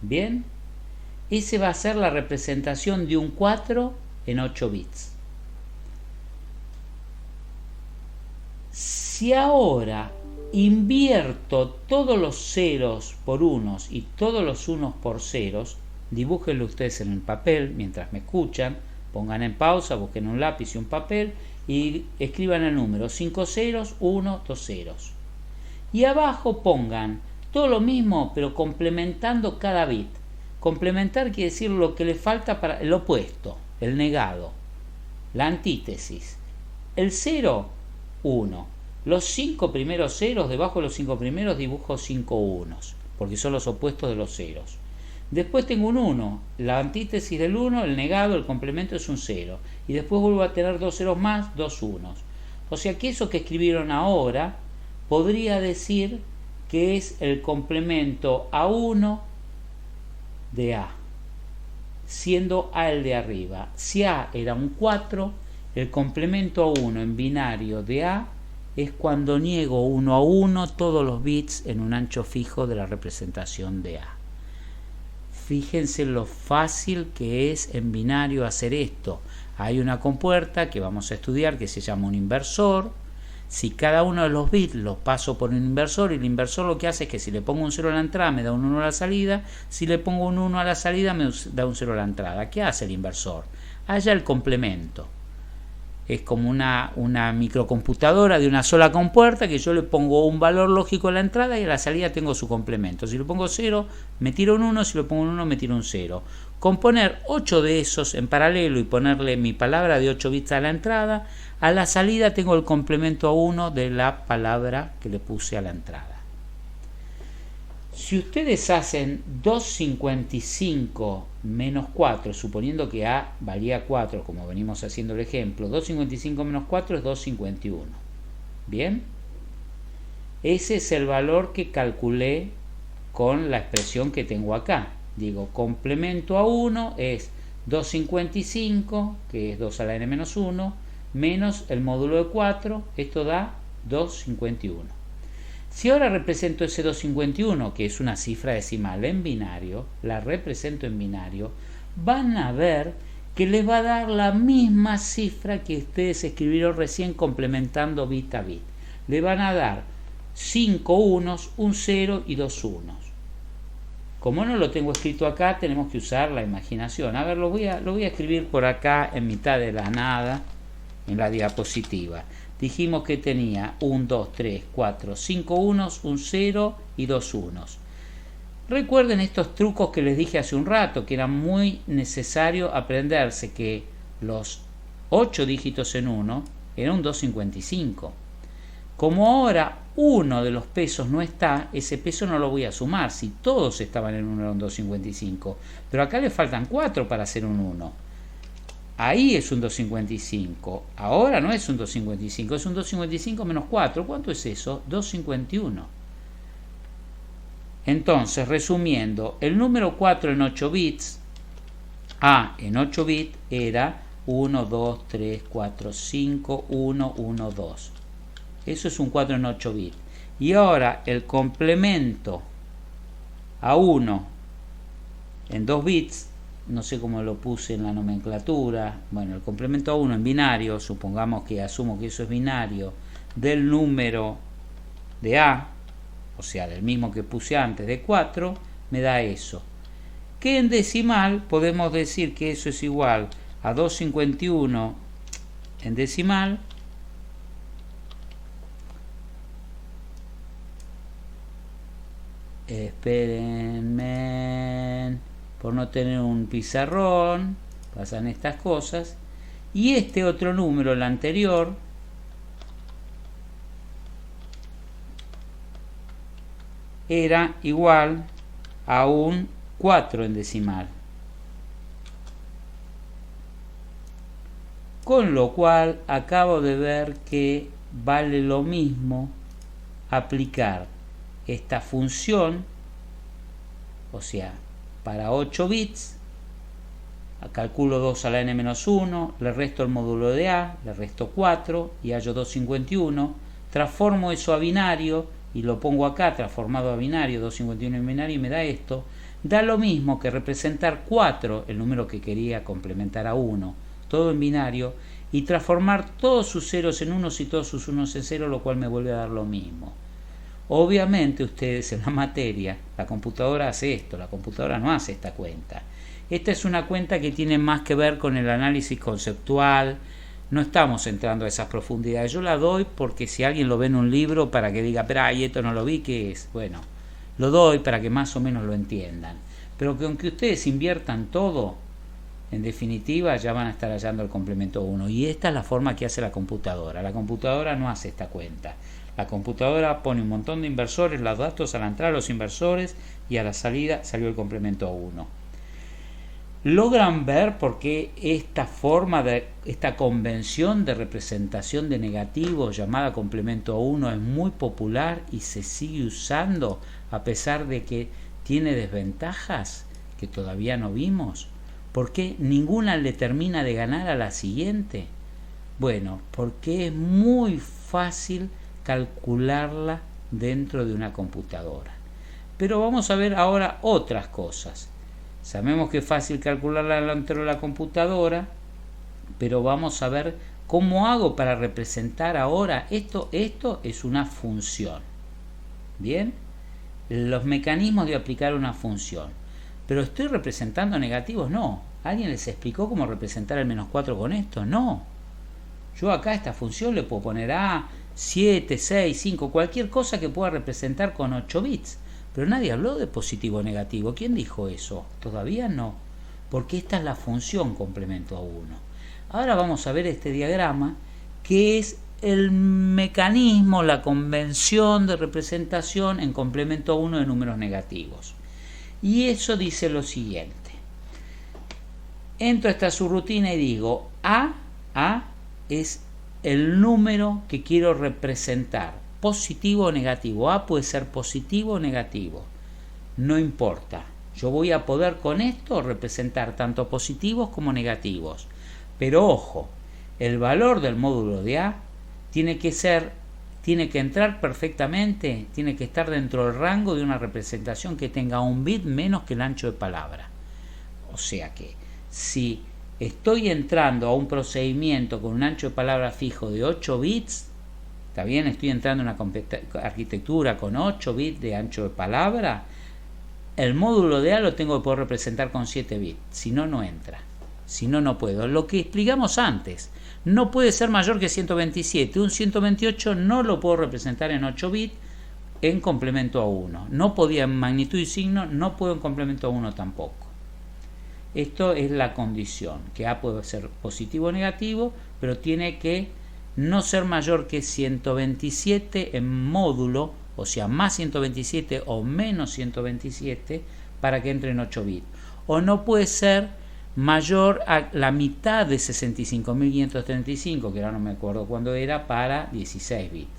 Bien, ese va a ser la representación de un 4 en 8 bits. Si ahora invierto todos los ceros por unos y todos los unos por ceros, dibújenlo ustedes en el papel mientras me escuchan, pongan en pausa, busquen un lápiz y un papel y escriban el número 5 ceros, 1, 2 ceros. Y abajo pongan todo lo mismo, pero complementando cada bit. Complementar quiere decir lo que le falta para el opuesto, el negado, la antítesis. El 0, 1. Los 5 primeros ceros, debajo de los 5 primeros dibujo 5 unos, porque son los opuestos de los ceros. Después tengo un 1, la antítesis del 1, el negado, el complemento es un 0. Y después vuelvo a tener 2 ceros más, 2 unos. O sea que eso que escribieron ahora podría decir que es el complemento a 1 de A, siendo A el de arriba. Si A era un 4, el complemento a 1 en binario de A es cuando niego uno a uno todos los bits en un ancho fijo de la representación de A. Fíjense lo fácil que es en binario hacer esto. Hay una compuerta que vamos a estudiar que se llama un inversor. Si cada uno de los bits los paso por un inversor, y el inversor lo que hace es que si le pongo un 0 a la entrada me da un 1 a la salida, si le pongo un 1 a la salida me da un 0 a la entrada. ¿Qué hace el inversor? Halla el complemento. Es como una microcomputadora de una sola compuerta que yo le pongo un valor lógico a la entrada y a la salida tengo su complemento. Si le pongo 0, me tira un 1, si le pongo un 1, me tira un 0. Con poner 8 de esos en paralelo y ponerle mi palabra de 8 bits a la entrada, a la salida tengo el complemento a 1 de la palabra que le puse a la entrada. Si ustedes hacen 255 menos 4, suponiendo que A valía 4, como venimos haciendo el ejemplo, 255 menos 4 es 251. ¿Bien? Ese es el valor que calculé con la expresión que tengo acá. Digo, complemento a 1 es 255, que es 2 a la n menos 1, menos el módulo de 4, esto da 251. Si ahora represento ese 251, que es una cifra decimal en binario, la represento en binario, van a ver que les va a dar la misma cifra que ustedes escribieron recién complementando bit a bit. Le van a dar 5 unos, un 0 y 2 unos. Como no lo tengo escrito acá, tenemos que usar la imaginación. A ver, lo voy a escribir por acá en mitad de la nada, en la diapositiva. Dijimos que tenía 1, 2, 3, 4, 5 unos, un 0 y 2 unos. Recuerden estos trucos que les dije hace un rato, que era muy necesario aprenderse que los 8 dígitos en 1 era un 255. Como ahora uno de los pesos no está, ese peso no lo voy a sumar. Si todos estaban en 1 era un 255. Pero acá le faltan 4 para hacer un 1. Ahí es un 255. Ahora no es un 255, es un 255 menos 4. ¿Cuánto es eso? 251. Entonces, resumiendo, el número 4 en 8 bits, A en 8 bits era 1, 2, 3, 4, 5, 1, 1, 2. Eso es un 4 en 8 bits. Y ahora el complemento a 1 en 2 bits, no sé cómo lo puse en la nomenclatura, bueno, el complemento a 1 en binario, supongamos que asumo que eso es binario, del número de A, o sea, del mismo que puse antes de 4, me da eso. Que en decimal podemos decir que eso es igual a 251 en decimal, espérenme, por no tener un pizarrón, pasan estas cosas, y este otro número, el anterior, era igual a un 4 en decimal. Con lo cual acabo de ver que vale lo mismo aplicar esta función, o sea, para 8 bits, calculo 2 a la n menos 1, le resto el módulo de A, le resto 4 y hallo 251, transformo eso a binario y lo pongo acá transformado a binario, 251 en binario, y me da esto. Da lo mismo que representar 4, el número que quería complementar a 1, todo en binario, y transformar todos sus ceros en unos y todos sus unos en 0, lo cual me vuelve a dar lo mismo. Obviamente ustedes en la materia, la computadora hace esto, la computadora no hace esta cuenta. Esta es una cuenta que tiene más que ver con el análisis conceptual, no estamos entrando a esas profundidades. Yo la doy porque si alguien lo ve en un libro para que diga, pero ay, esto no lo vi, ¿qué es? Bueno, lo doy para que más o menos lo entiendan. Pero que aunque ustedes inviertan todo, en definitiva ya van a estar hallando el complemento 1. Y esta es la forma que hace la computadora. La computadora no hace esta cuenta. La computadora pone un montón de inversores, los datos a la entrada los inversores y a la salida salió el complemento 1. ¿Logran ver por qué esta convención de representación de negativos llamada complemento 1 es muy popular y se sigue usando a pesar de que tiene desventajas que todavía no vimos? ¿Por qué ninguna le termina de ganar a la siguiente? Bueno, porque es muy fácil calcularla dentro de una computadora. Pero vamos a ver ahora otras cosas. Sabemos que es fácil calcularla dentro de la computadora, pero vamos a ver cómo hago para representar ahora esto. Esto es una función. Bien, los mecanismos de aplicar una función. Pero estoy representando negativos, no. ¿Alguien les explicó cómo representar el -4 con esto? No. Yo acá a esta función le puedo poner A, 7, 6, 5, cualquier cosa que pueda representar con 8 bits. Pero nadie habló de positivo o negativo. ¿Quién dijo eso? Todavía no. Porque esta es la función complemento a 1. Ahora vamos a ver este diagrama, que es el mecanismo, la convención de representación en complemento a 1 de números negativos. Y eso dice lo siguiente. Entro a esta subrutina y digo A es el número que quiero representar, positivo o negativo. A puede ser positivo o negativo, no importa. Yo voy a poder con esto representar tanto positivos como negativos. Pero ojo, el valor del módulo de A tiene que entrar perfectamente, tiene que estar dentro del rango de una representación que tenga un bit menos que el ancho de palabra. O sea que si estoy entrando a un procedimiento con un ancho de palabra fijo de 8 bits, ¿está bien? Estoy entrando en una arquitectura con 8 bits de ancho de palabra, el módulo de A lo tengo que poder representar con 7 bits, si no, no entra. Si no, no puedo. Lo que explicamos antes, no puede ser mayor que 127. Un 128 no lo puedo representar en 8 bits en complemento a 1. No podía en magnitud y signo, no puedo en complemento a 1 tampoco. Esto es la condición, que A puede ser positivo o negativo, pero tiene que no ser mayor que 127 en módulo, o sea, más 127 o menos 127 para que entre en 8 bits. O no puede ser mayor a la mitad de 65.535, que ahora no me acuerdo cuándo era, para 16 bits.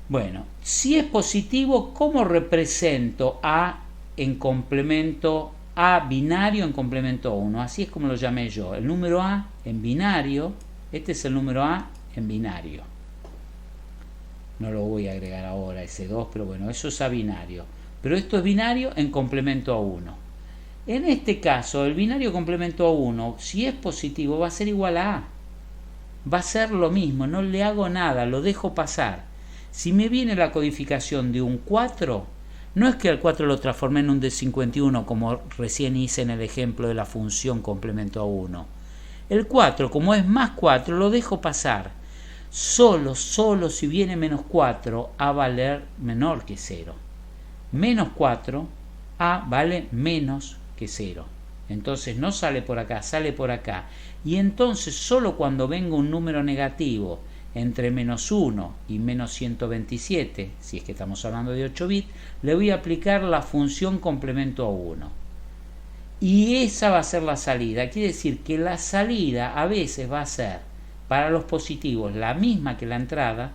Bueno, si es positivo, ¿cómo represento A en complemento A binario en complemento 1? Así es como lo llamé yo. El número A en binario, este es el número A en binario. No lo voy a agregar ahora, ese 2, pero bueno, eso es A binario. Pero esto es binario en complemento a 1. En este caso, el binario complemento a 1, si es positivo, va a ser igual a A. Va a ser lo mismo, no le hago nada, lo dejo pasar. Si me viene la codificación de un 4, no es que el 4 lo transformé en un de 51, como recién hice en el ejemplo de la función complemento a 1. El 4, como es más 4, lo dejo pasar. Solo si viene menos 4, A va a valer menor que 0. Menos 4, A vale menos que 0. Entonces no sale por acá, sale por acá. Y entonces solo cuando venga un número negativo entre menos 1 y menos 127, si es que estamos hablando de 8 bits, le voy a aplicar la función complemento a 1. Y esa va a ser la salida. Quiere decir que la salida a veces va a ser para los positivos la misma que la entrada,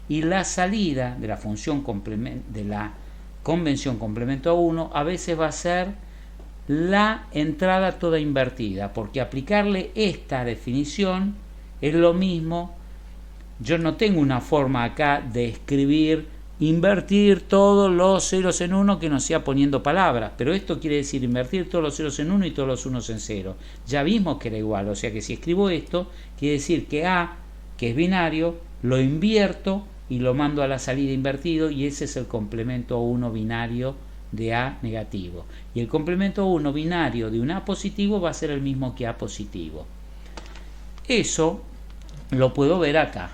y la salida de la función de la convención complemento a 1 a veces va a ser la entrada toda invertida, porque aplicarle esta definición es lo mismo. Yo no tengo una forma acá de escribir invertir todos los ceros en 1 que no sea poniendo palabras, pero esto quiere decir invertir todos los ceros en 1 y todos los unos en 0. Ya vimos que era igual, o sea que si escribo esto, quiere decir que A, que es binario, lo invierto y lo mando a la salida invertido, y ese es el complemento 1 binario de A negativo. Y el complemento 1 binario de un A positivo va a ser el mismo que A positivo. Eso lo puedo ver acá.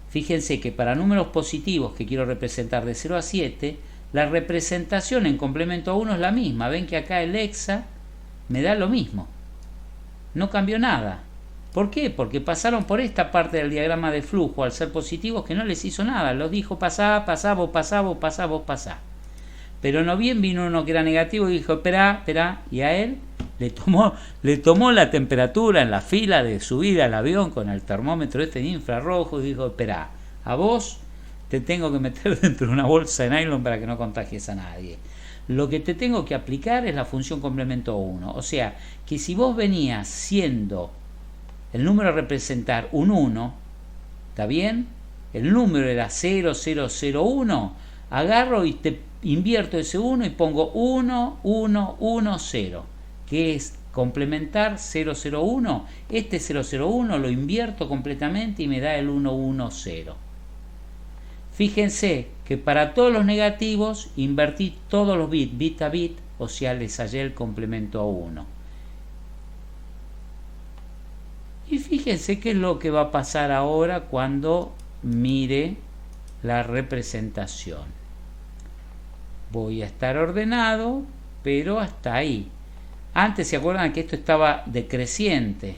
Fíjense que para números positivos que quiero representar de 0 a 7, la representación en complemento a 1 es la misma. Ven que acá el hexa me da lo mismo. No cambió nada. ¿Por qué? Porque pasaron por esta parte del diagrama de flujo al ser positivos que no les hizo nada. Los dijo pasá, pasá, vos pasá, vos pasá, vos pasá. Pero no bien vino uno que era negativo y dijo esperá, y a él le tomó la temperatura en la fila de subida al avión con el termómetro este de infrarrojo y dijo esperá, a vos te tengo que meter dentro de una bolsa de nylon para que no contagies a nadie. Lo que te tengo que aplicar es la función complemento 1. O sea, que si vos venías siendo el número a representar un 1, ¿está bien? el número era 0001, agarro y te invierto ese 1 y pongo 1110, que es complementar 001. Este 001 lo invierto completamente y me da el 110. Fíjense que para todos los negativos invertí todos los bits, bit a bit, o sea, les hallé el complemento a 1. Y fíjense qué es lo que va a pasar ahora cuando mire la representación. Voy a estar ordenado, pero hasta ahí. Antes se acuerdan que esto estaba decreciente.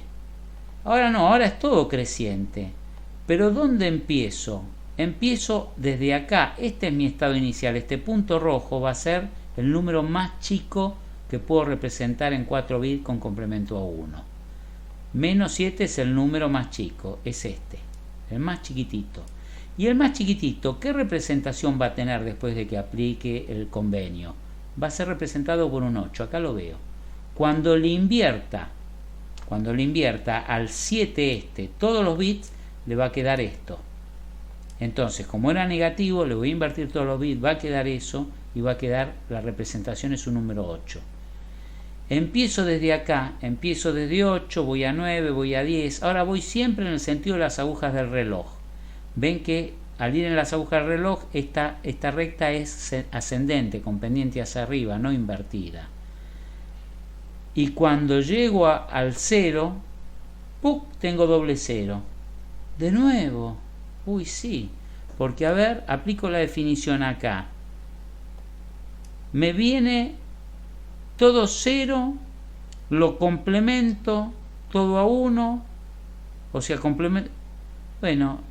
Ahora no, ahora es todo creciente. Pero ¿dónde empiezo? Empiezo desde acá. Este es mi estado inicial. Este punto rojo va a ser el número más chico que puedo representar en 4 bits con complemento a 1. Menos 7 es el número más chico. Es este, el más chiquitito. Y el más chiquitito, ¿qué representación va a tener después de que aplique el convenio? Va a ser representado por un 8. Acá lo veo. Cuando le invierta al 7 todos los bits, le va a quedar esto. Entonces, como era negativo, le voy a invertir todos los bits, va a quedar eso y va a quedar, la representación es un número 8. Empiezo desde acá, empiezo desde 8, voy a 9, voy a 10. Ahora voy siempre en el sentido de las agujas del reloj. Ven que al ir en las agujas del reloj, esta recta es ascendente, con pendiente hacia arriba, no invertida. Y cuando llego al 0, ¡puc!, tengo doble 0. De nuevo. Uy, sí. Porque, a ver, aplico la definición acá. Me viene todo 0, lo complemento, todo a 1. O sea, complemento. Bueno,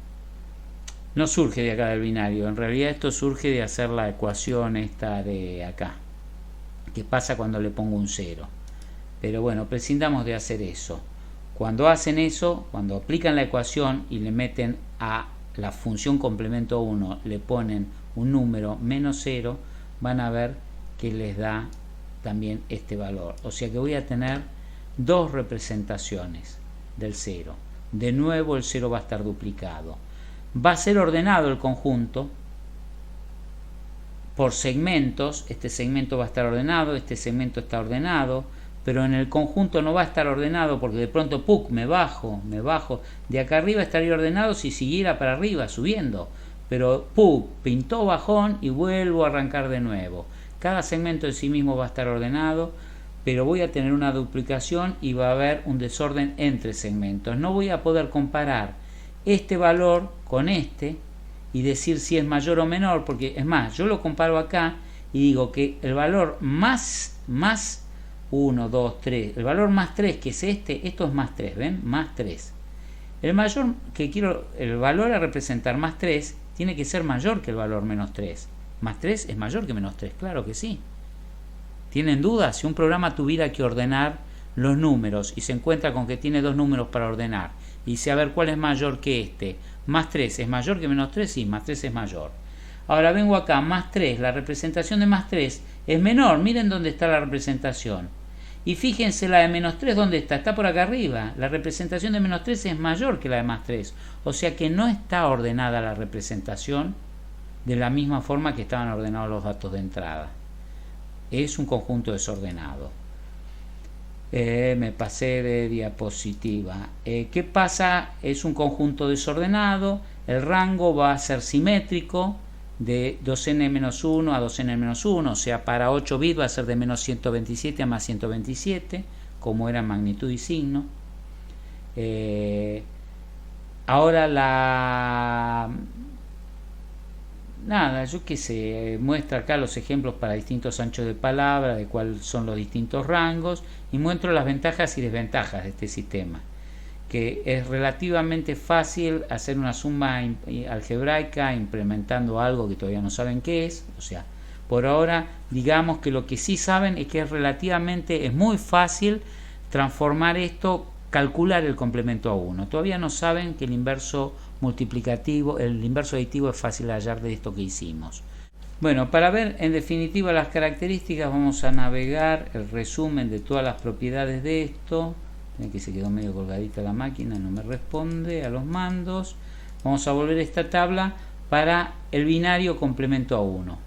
no surge de acá del binario. En realidad esto surge de hacer la ecuación esta de acá. ¿Qué pasa cuando le pongo un 0? Pero bueno, prescindamos de hacer eso. Cuando hacen eso, cuando aplican la ecuación y le meten a la función complemento 1, le ponen un número menos 0, van a ver que les da también este valor. O sea que voy a tener dos representaciones del 0. De nuevo el 0 va a estar duplicado. Va a ser ordenado el conjunto por segmentos. Este segmento va a estar ordenado, este segmento está ordenado, pero en el conjunto no va a estar ordenado porque de pronto ¡puc!, me bajo. De acá arriba estaría ordenado si siguiera para arriba, subiendo. Pero ¡puc!, pintó bajón y vuelvo a arrancar de nuevo. Cada segmento en sí mismo va a estar ordenado, pero voy a tener una duplicación y va a haber un desorden entre segmentos. No voy a poder comparar este valor con este y decir si es mayor o menor, porque es más, yo lo comparo acá y digo que el valor más 1, 2, 3, el valor más 3, que es esto es más 3, ¿ven? Más 3. El valor a representar más 3 tiene que ser mayor que el valor menos 3. Más 3 es mayor que menos 3, claro que sí. ¿Tienen dudas? Si un programa tuviera que ordenar los números y se encuentra con que tiene dos números para ordenar y dice, a ver, ¿cuál es mayor que este? Más 3 es mayor que menos 3, sí, más 3 es mayor. Ahora vengo acá, más 3, la representación de más 3 es menor, miren dónde está la representación. Y fíjense la de menos 3, ¿dónde está? Está por acá arriba. La representación de menos 3 es mayor que la de más 3. O sea que no está ordenada la representación de la misma forma que estaban ordenados los datos de entrada. Es un conjunto desordenado. Me pasé de diapositiva. ¿Qué pasa? Es un conjunto desordenado. El rango va a ser simétrico de 2n-1 a 2n-1, o sea, para 8 bits va a ser de menos 127 a más 127, como era magnitud y signo. Ahora yo qué sé, muestra acá los ejemplos para distintos anchos de palabra, de cuáles son los distintos rangos, y muestro las ventajas y desventajas de este sistema, que es relativamente fácil hacer una suma algebraica implementando algo que todavía no saben qué es. O sea, por ahora digamos que lo que sí saben es que es muy fácil transformar esto, calcular el complemento a 1. Todavía no saben que el inverso multiplicativo, el inverso aditivo es fácil de hallar de esto que hicimos. Bueno, para ver en definitiva las características vamos a navegar el resumen de todas las propiedades de esto. Que se quedó medio colgadita la máquina, no me responde a los mandos. Vamos a volver a esta tabla para el binario complemento a 1.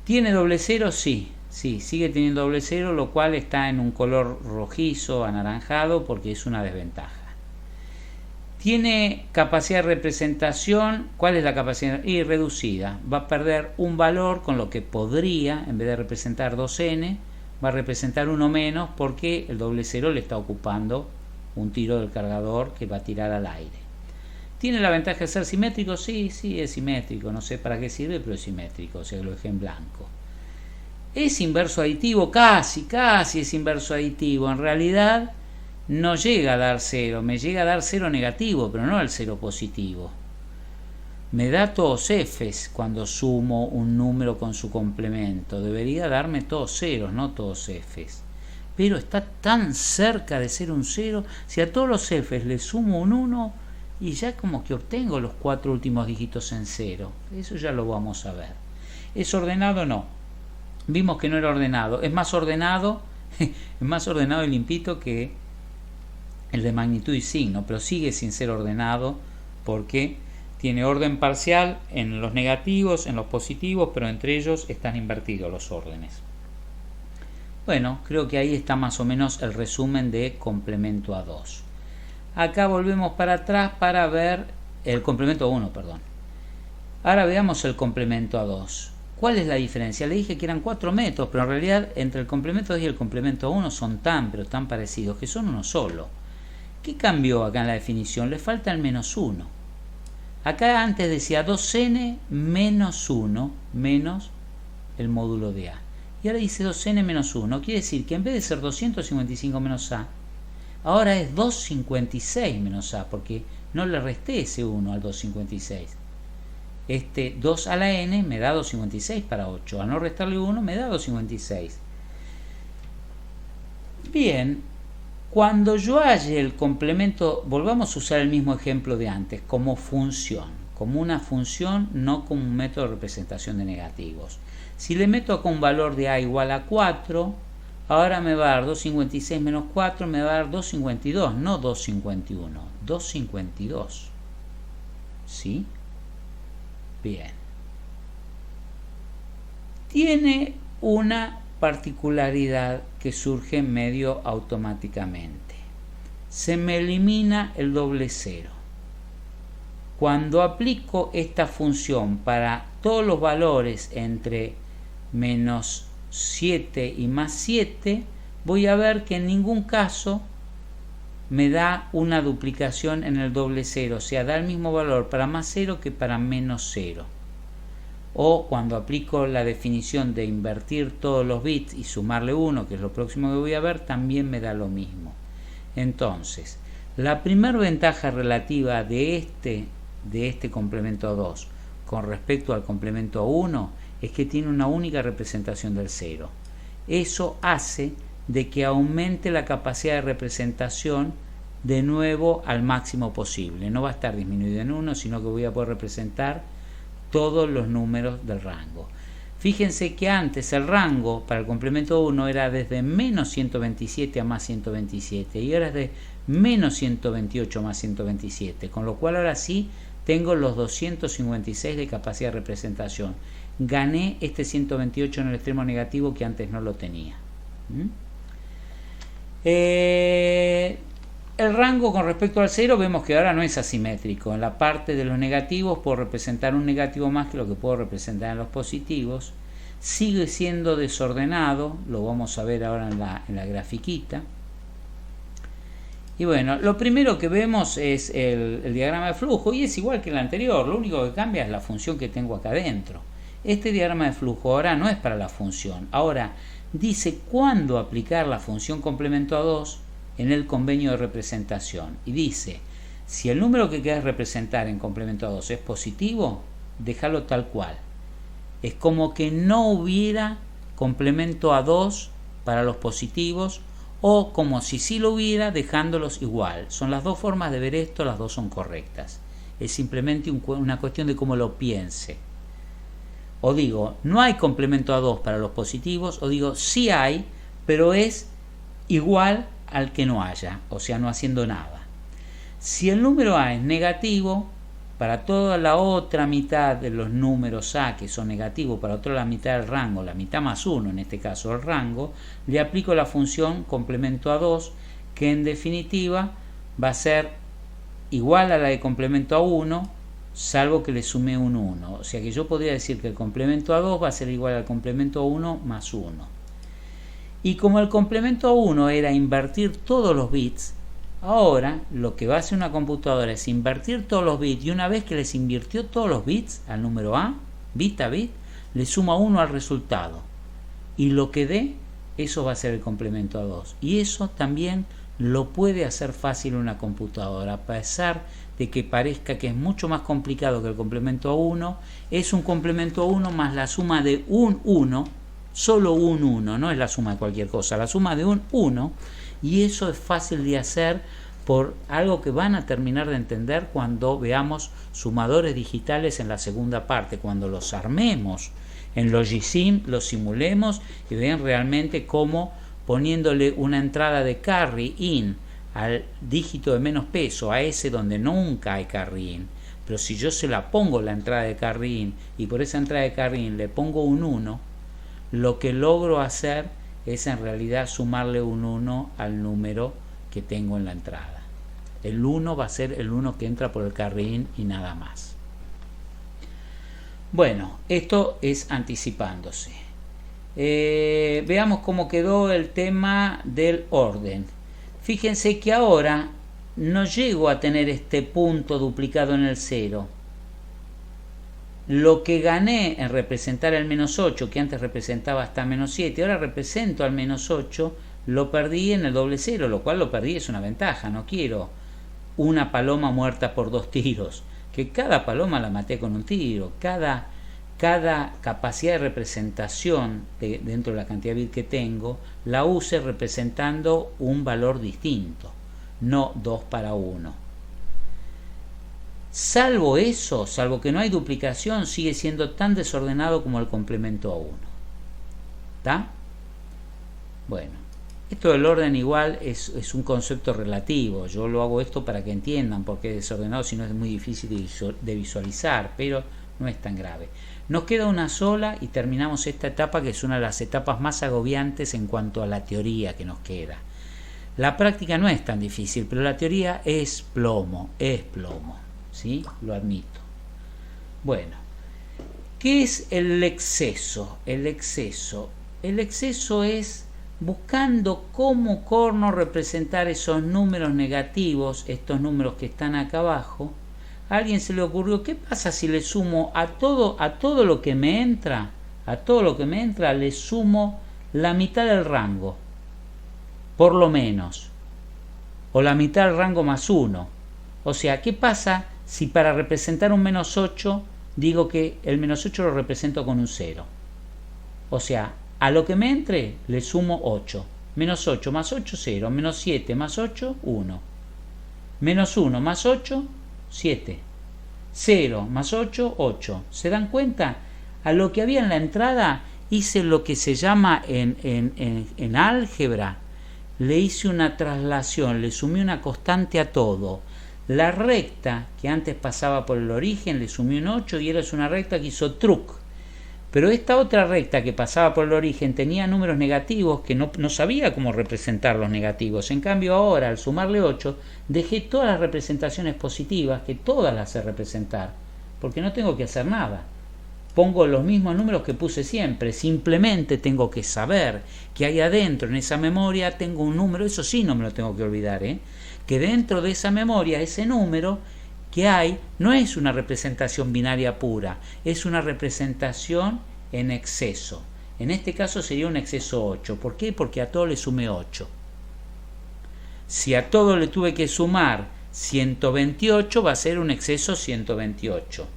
¿Tiene doble cero? Sí, sigue teniendo doble cero, lo cual está en un color rojizo, anaranjado, porque es una desventaja. Tiene capacidad de representación. ¿Cuál es la capacidad? Y reducida. Va a perder un valor, con lo que podría, en vez de representar 2n, va a representar 1 menos, porque el doble cero le está ocupando un tiro del cargador que va a tirar al aire. ¿Tiene la ventaja de ser simétrico? Sí, es simétrico. No sé para qué sirve, pero es simétrico, o sea que lo dejé en blanco. ¿Es inverso aditivo? Casi es inverso aditivo. En realidad no llega a dar 0, me llega a dar 0 negativo, pero no el 0 positivo. Me da todos Fs cuando sumo un número con su complemento. Debería darme todos ceros, no todos Fs. Pero está tan cerca de ser un 0. Si a todos los Fs le sumo un 1, y ya como que obtengo los 4 últimos dígitos en 0. Eso ya lo vamos a ver. ¿Es ordenado? No. Vimos que no era ordenado. Es más ordenado y limpito que el de magnitud y signo, pero sigue sin ser ordenado porque tiene orden parcial en los negativos, en los positivos, pero entre ellos están invertidos los órdenes. Bueno, creo que ahí está más o menos el resumen de complemento a 2. Acá volvemos para atrás para ver el complemento a 1, perdón. Ahora veamos el complemento a 2. ¿Cuál es la diferencia? Le dije que eran 4 métodos, pero en realidad entre el complemento a 2 y el complemento a 1 son tan parecidos que son uno solo. ¿Qué cambió acá en la definición? Le falta el menos 1. Acá antes decía 2n menos 1 menos el módulo de a. Y ahora dice 2n menos 1. Quiere decir que en vez de ser 255 menos a, ahora es 256 menos a, porque no le resté ese 1 al 256. Este 2 a la n me da 256 para 8. Al no restarle 1 me da 256. Bien, cuando yo halle el complemento, volvamos a usar el mismo ejemplo de antes, como función. Como una función, no como un método de representación de negativos. Si le meto acá un valor de a igual a 4, ahora me va a dar 256 menos 4, me va a dar 252, no 251, 252. ¿Sí? Bien. Tiene una particularidad que surge medio automáticamente. Se me elimina el doble cero. Cuando aplico esta función para todos los valores entre menos 7 y más 7, voy a ver que en ningún caso me da una duplicación en el doble cero, o sea, da el mismo valor para más 0 que para menos 0. O cuando aplico la definición de invertir todos los bits y sumarle 1, que es lo próximo que voy a ver, también me da lo mismo. Entonces, la primera ventaja relativa de este complemento a 2 con respecto al complemento a 1 es que tiene una única representación del 0. Eso hace de que aumente la capacidad de representación de nuevo al máximo posible. No va a estar disminuido en 1, sino que voy a poder representar todos los números del rango. Fíjense que antes el rango para el complemento 1 era desde menos 127 a más 127 y ahora es de menos 128 más 127, con lo cual ahora sí tengo los 256 de capacidad de representación. Gané este 128 en el extremo negativo que antes no lo tenía. El rango con respecto al 0 vemos que ahora no es asimétrico. En la parte de los negativos puedo representar un negativo más que lo que puedo representar en los positivos. Sigue siendo desordenado, lo vamos a ver ahora en la grafiquita. Y bueno, lo primero que vemos es el diagrama de flujo y es igual que el anterior, lo único que cambia es la función que tengo acá adentro. Este diagrama de flujo ahora no es para la función, ahora dice cuándo aplicar la función complemento a 2 en el convenio de representación. Y dice, si el número que quieres representar en complemento a 2 es positivo, déjalo tal cual. Es como que no hubiera complemento a 2 para los positivos o como si sí lo hubiera dejándolos igual. Son las dos formas de ver esto, las dos son correctas. Es simplemente una cuestión de cómo lo piense. O digo, no hay complemento a 2 para los positivos, o digo, sí hay, pero es igual al que no haya, o sea, no haciendo nada. Si el número A es negativo, para toda la otra mitad de los números A que son negativos, para toda la mitad del rango, la mitad más 1 en este caso el rango, le aplico la función complemento a 2, que en definitiva va a ser igual a la de complemento a 1, salvo que le sume un 1. O sea que yo podría decir que el complemento a 2 va a ser igual al complemento a 1 más 1. Y como el complemento a 1 era invertir todos los bits, ahora lo que va a hacer una computadora es invertir todos los bits, y una vez que les invirtió todos los bits al número A, bit a bit, le suma 1 al resultado. Y lo que dé, eso va a ser el complemento a 2. Y eso también lo puede hacer fácil una computadora, a pesar de que parezca que es mucho más complicado que el complemento a 1, es un complemento a 1 más la suma de un 1, solo un 1, no es la suma de cualquier cosa, la suma de un 1, y eso es fácil de hacer por algo que van a terminar de entender cuando veamos sumadores digitales en la segunda parte, cuando los armemos en Logisim, los simulemos y vean realmente cómo poniéndole una entrada de carry in al dígito de menos peso, a ese donde nunca hay carry in, pero si yo se la pongo la entrada de carry in y por esa entrada de carry in le pongo un 1, lo que logro hacer es en realidad sumarle un 1 al número que tengo en la entrada. El 1 va a ser el 1 que entra por el carry in y nada más. Bueno, esto es anticipándose. Veamos cómo quedó el tema del orden. Fíjense que ahora no llego a tener este punto duplicado en el 0. Lo que gané en representar el menos 8, que antes representaba hasta menos 7, ahora represento al menos 8, lo perdí en el doble 0, lo cual lo perdí es una ventaja. No quiero una paloma muerta por 2 tiros, que cada paloma la maté con un tiro. Cada capacidad de representación dentro de la cantidad de bits que tengo, la use representando un valor distinto, no 2 para 1. Salvo eso, salvo que no hay duplicación, sigue siendo tan desordenado como el complemento a 1. ¿Está? Bueno, esto del orden igual es un concepto relativo. Yo lo hago esto para que entiendan por qué es desordenado, si no es muy difícil de visualizar, pero no es tan grave. Nos queda una sola y terminamos esta etapa, que es una de las etapas más agobiantes en cuanto a la teoría que nos queda. La práctica no es tan difícil, pero la teoría es plomo, ¿sí? Lo admito. Bueno, ¿qué es el exceso? El exceso es buscando cómo corno representar esos números negativos, estos números que están acá abajo. A alguien se le ocurrió, ¿qué pasa si le sumo a todo lo que me entra? A todo lo que me entra le sumo la mitad del rango, por lo menos, o la mitad del rango más 1. O sea, ¿qué pasa si para representar un menos 8 digo que el menos 8 lo represento con un 0? O sea, a lo que me entre le sumo 8. Menos 8 más 8, 0. Menos 7 más 8, 1. Menos 1 más 8, 7. 0 más 8, 8. ¿Se dan cuenta? A lo que había en la entrada hice lo que se llama en álgebra, le hice una traslación, le sumé una constante a todo. La recta que antes pasaba por el origen le sumé un 8 y era una recta que hizo truc. Pero esta otra recta que pasaba por el origen tenía números negativos que no sabía cómo representar los negativos. En cambio ahora, al sumarle 8, dejé todas las representaciones positivas, que todas las sé representar, porque no tengo que hacer nada. Pongo los mismos números que puse siempre, simplemente tengo que saber que ahí adentro, en esa memoria, tengo un número, eso sí no me lo tengo que olvidar, que dentro de esa memoria, ese número que hay, no es una representación binaria pura, es una representación en exceso. En este caso sería un exceso 8. ¿Por qué? Porque a todo le sumé 8. Si a todo le tuve que sumar 128, va a ser un exceso 128.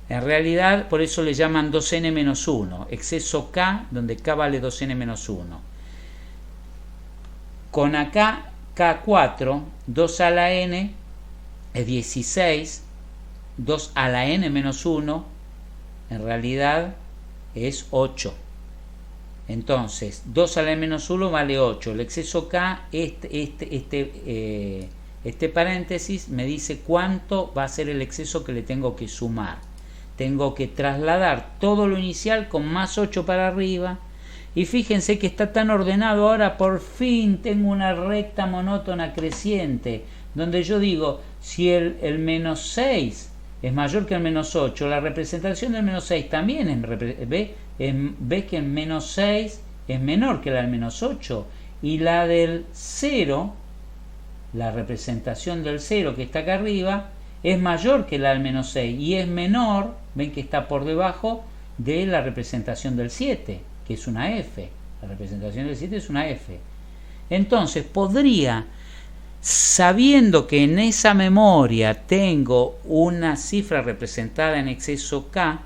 En realidad, por eso le llaman 2n menos 1, exceso k, donde k vale 2n menos 1. Con acá, k4, 2 a la n, es 16, 2 a la n menos 1, en realidad es 8. Entonces, 2 a la n menos 1 vale 8. El exceso k, este Este paréntesis me dice cuánto va a ser el exceso que le tengo que sumar. Tengo que trasladar todo lo inicial con más 8 para arriba. Y fíjense que está tan ordenado ahora, por fin tengo una recta monótona creciente, donde yo digo, si el menos 6 es mayor que el menos 8, la representación del menos 6 también ve que el menos 6 es menor que la del menos 8, y la del 0, la representación del 0 que está acá arriba, es mayor que la del menos 6 y es menor, ven que está por debajo de la representación del 7, que es una F. La representación del 7 es una F. Entonces podría, sabiendo que en esa memoria tengo una cifra representada en exceso K,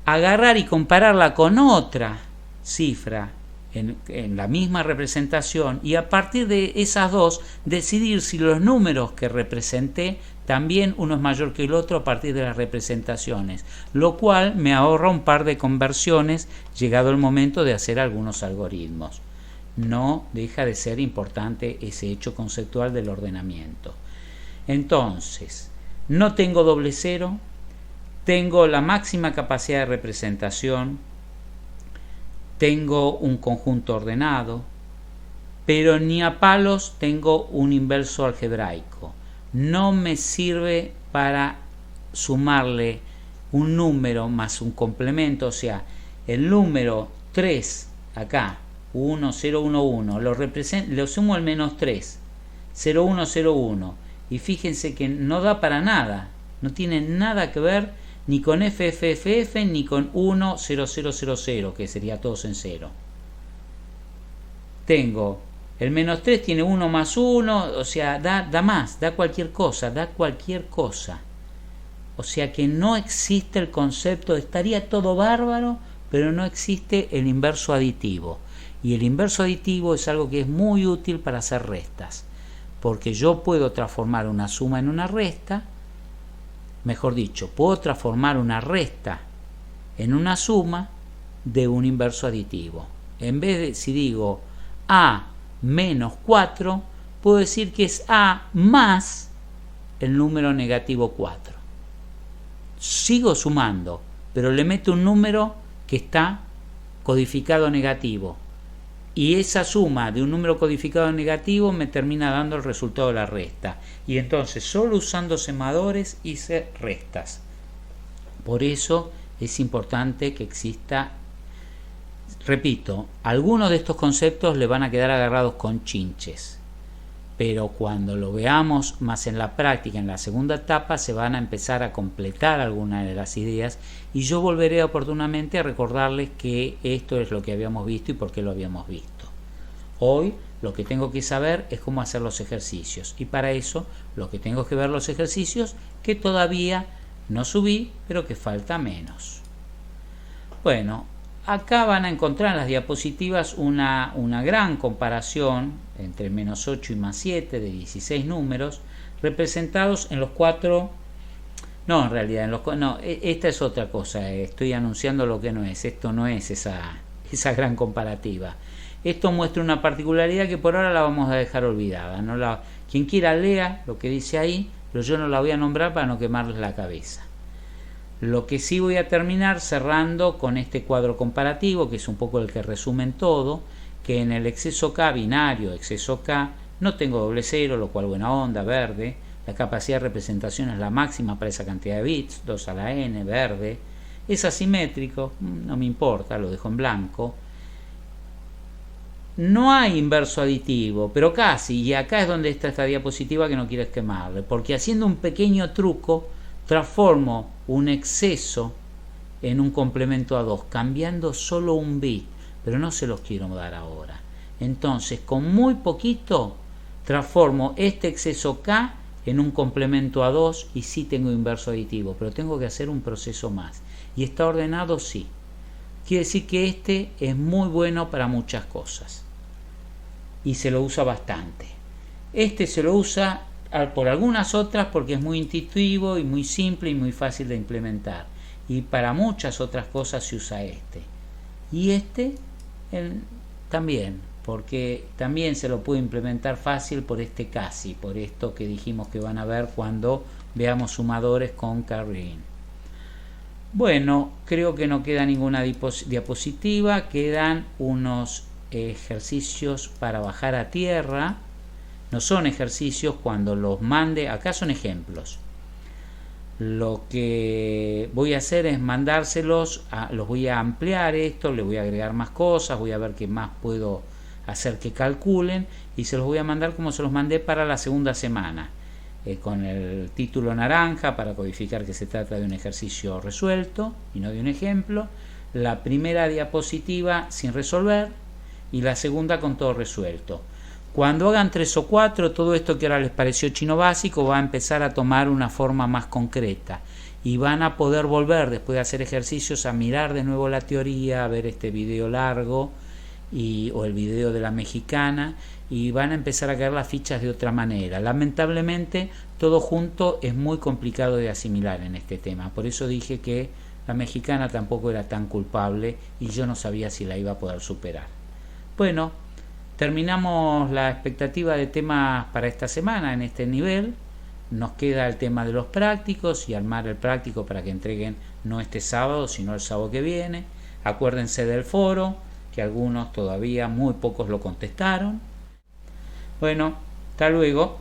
agarrar y compararla con otra cifra en la misma representación, y a partir de esas dos decidir si los números que representé también uno es mayor que el otro a partir de las representaciones, lo cual me ahorra un par de conversiones llegado el momento de hacer algunos algoritmos. No deja de ser importante ese hecho conceptual del ordenamiento. Entonces, no tengo doble cero, tengo la máxima capacidad de representación, tengo un conjunto ordenado, pero ni a palos tengo un inverso algebraico. No me sirve para sumarle un número más un complemento, o sea, el número 3 acá, 1, 0, 1, 1, lo sumo al menos 3, 0, 1, 0, 1, y fíjense que no da para nada, no tiene nada que ver ni con FFFF ni con 1, 0, 0, 0, 0, que sería todos en 0. Tengo el menos 3 tiene 1 más 1, o sea, da más, da cualquier cosa. O sea que no existe el concepto, estaría todo bárbaro, pero no existe el inverso aditivo. Y el inverso aditivo es algo que es muy útil para hacer restas, porque yo puedo transformar una suma en una resta, mejor dicho, puedo transformar una resta en una suma de un inverso aditivo. En vez de, si digo A menos 4, puedo decir que es A más el número negativo 4. Sigo sumando, pero le meto un número que está codificado negativo. Y esa suma de un número codificado negativo me termina dando el resultado de la resta. Y entonces solo usando sumadores hice restas. Por eso es importante que exista, repito, algunos de estos conceptos le van a quedar agarrados con chinches. Pero cuando lo veamos más en la práctica, en la segunda etapa, se van a empezar a completar algunas de las ideas y yo volveré oportunamente a recordarles que esto es lo que habíamos visto y por qué lo habíamos visto. Hoy lo que tengo que saber es cómo hacer los ejercicios y para eso lo que tengo que ver los ejercicios que todavía no subí, pero que falta menos. Bueno, acá van a encontrar en las diapositivas una gran comparación entre menos 8 y más 7 de 16 números representados en los cuatro. No, en realidad, esta es otra cosa, estoy anunciando lo que no es, esto no es esa gran comparativa. Esto muestra una particularidad que por ahora la vamos a dejar olvidada. Quien quiera lea lo que dice ahí, pero yo no la voy a nombrar para no quemarles la cabeza. Lo que sí voy a terminar cerrando con este cuadro comparativo, que es un poco el que resumen todo, que en el exceso K binario, exceso K, no tengo doble cero, lo cual buena onda, verde. La capacidad de representación es la máxima para esa cantidad de bits, 2 a la n, verde. Es asimétrico, no me importa, lo dejo en blanco. No hay inverso aditivo, pero casi, y acá es donde está esta diapositiva que no quiero quemarle, porque haciendo un pequeño truco, transformo un exceso en un complemento a 2, cambiando solo un bit, pero no se los quiero dar ahora. Entonces, con muy poquito, transformo este exceso K en un complemento a 2 y sí tengo inverso aditivo, pero tengo que hacer un proceso más. ¿Y está ordenado? Sí. Quiere decir que este es muy bueno para muchas cosas y se lo usa bastante. Este se lo usa por algunas otras porque es muy intuitivo y muy simple y muy fácil de implementar, y para muchas otras cosas se usa este, y este también porque también se lo puede implementar fácil por este casi, por esto que dijimos que van a ver cuando veamos sumadores con carry-in. Bueno, creo que no queda ninguna diapositiva, quedan unos ejercicios para bajar a tierra. No son ejercicios, cuando los mande, acá son ejemplos. Lo que voy a hacer es mandárselos, los voy a ampliar esto, le voy a agregar más cosas, voy a ver qué más puedo hacer que calculen y se los voy a mandar como se los mandé para la segunda semana, con el título naranja para codificar que se trata de un ejercicio resuelto y no de un ejemplo, la primera diapositiva sin resolver y la segunda con todo resuelto. Cuando hagan 3 o 4, todo esto que ahora les pareció chino básico va a empezar a tomar una forma más concreta y van a poder volver después de hacer ejercicios a mirar de nuevo la teoría, a ver este video largo o el video de la mexicana, y van a empezar a caer las fichas de otra manera. Lamentablemente todo junto es muy complicado de asimilar en este tema, por eso dije que la mexicana tampoco era tan culpable y yo no sabía si la iba a poder superar. Bueno, terminamos la expectativa de temas para esta semana en este nivel. Nos queda el tema de los prácticos y armar el práctico para que entreguen no este sábado sino el sábado que viene. Acuérdense del foro, que algunos todavía, muy pocos lo contestaron. Bueno, hasta luego.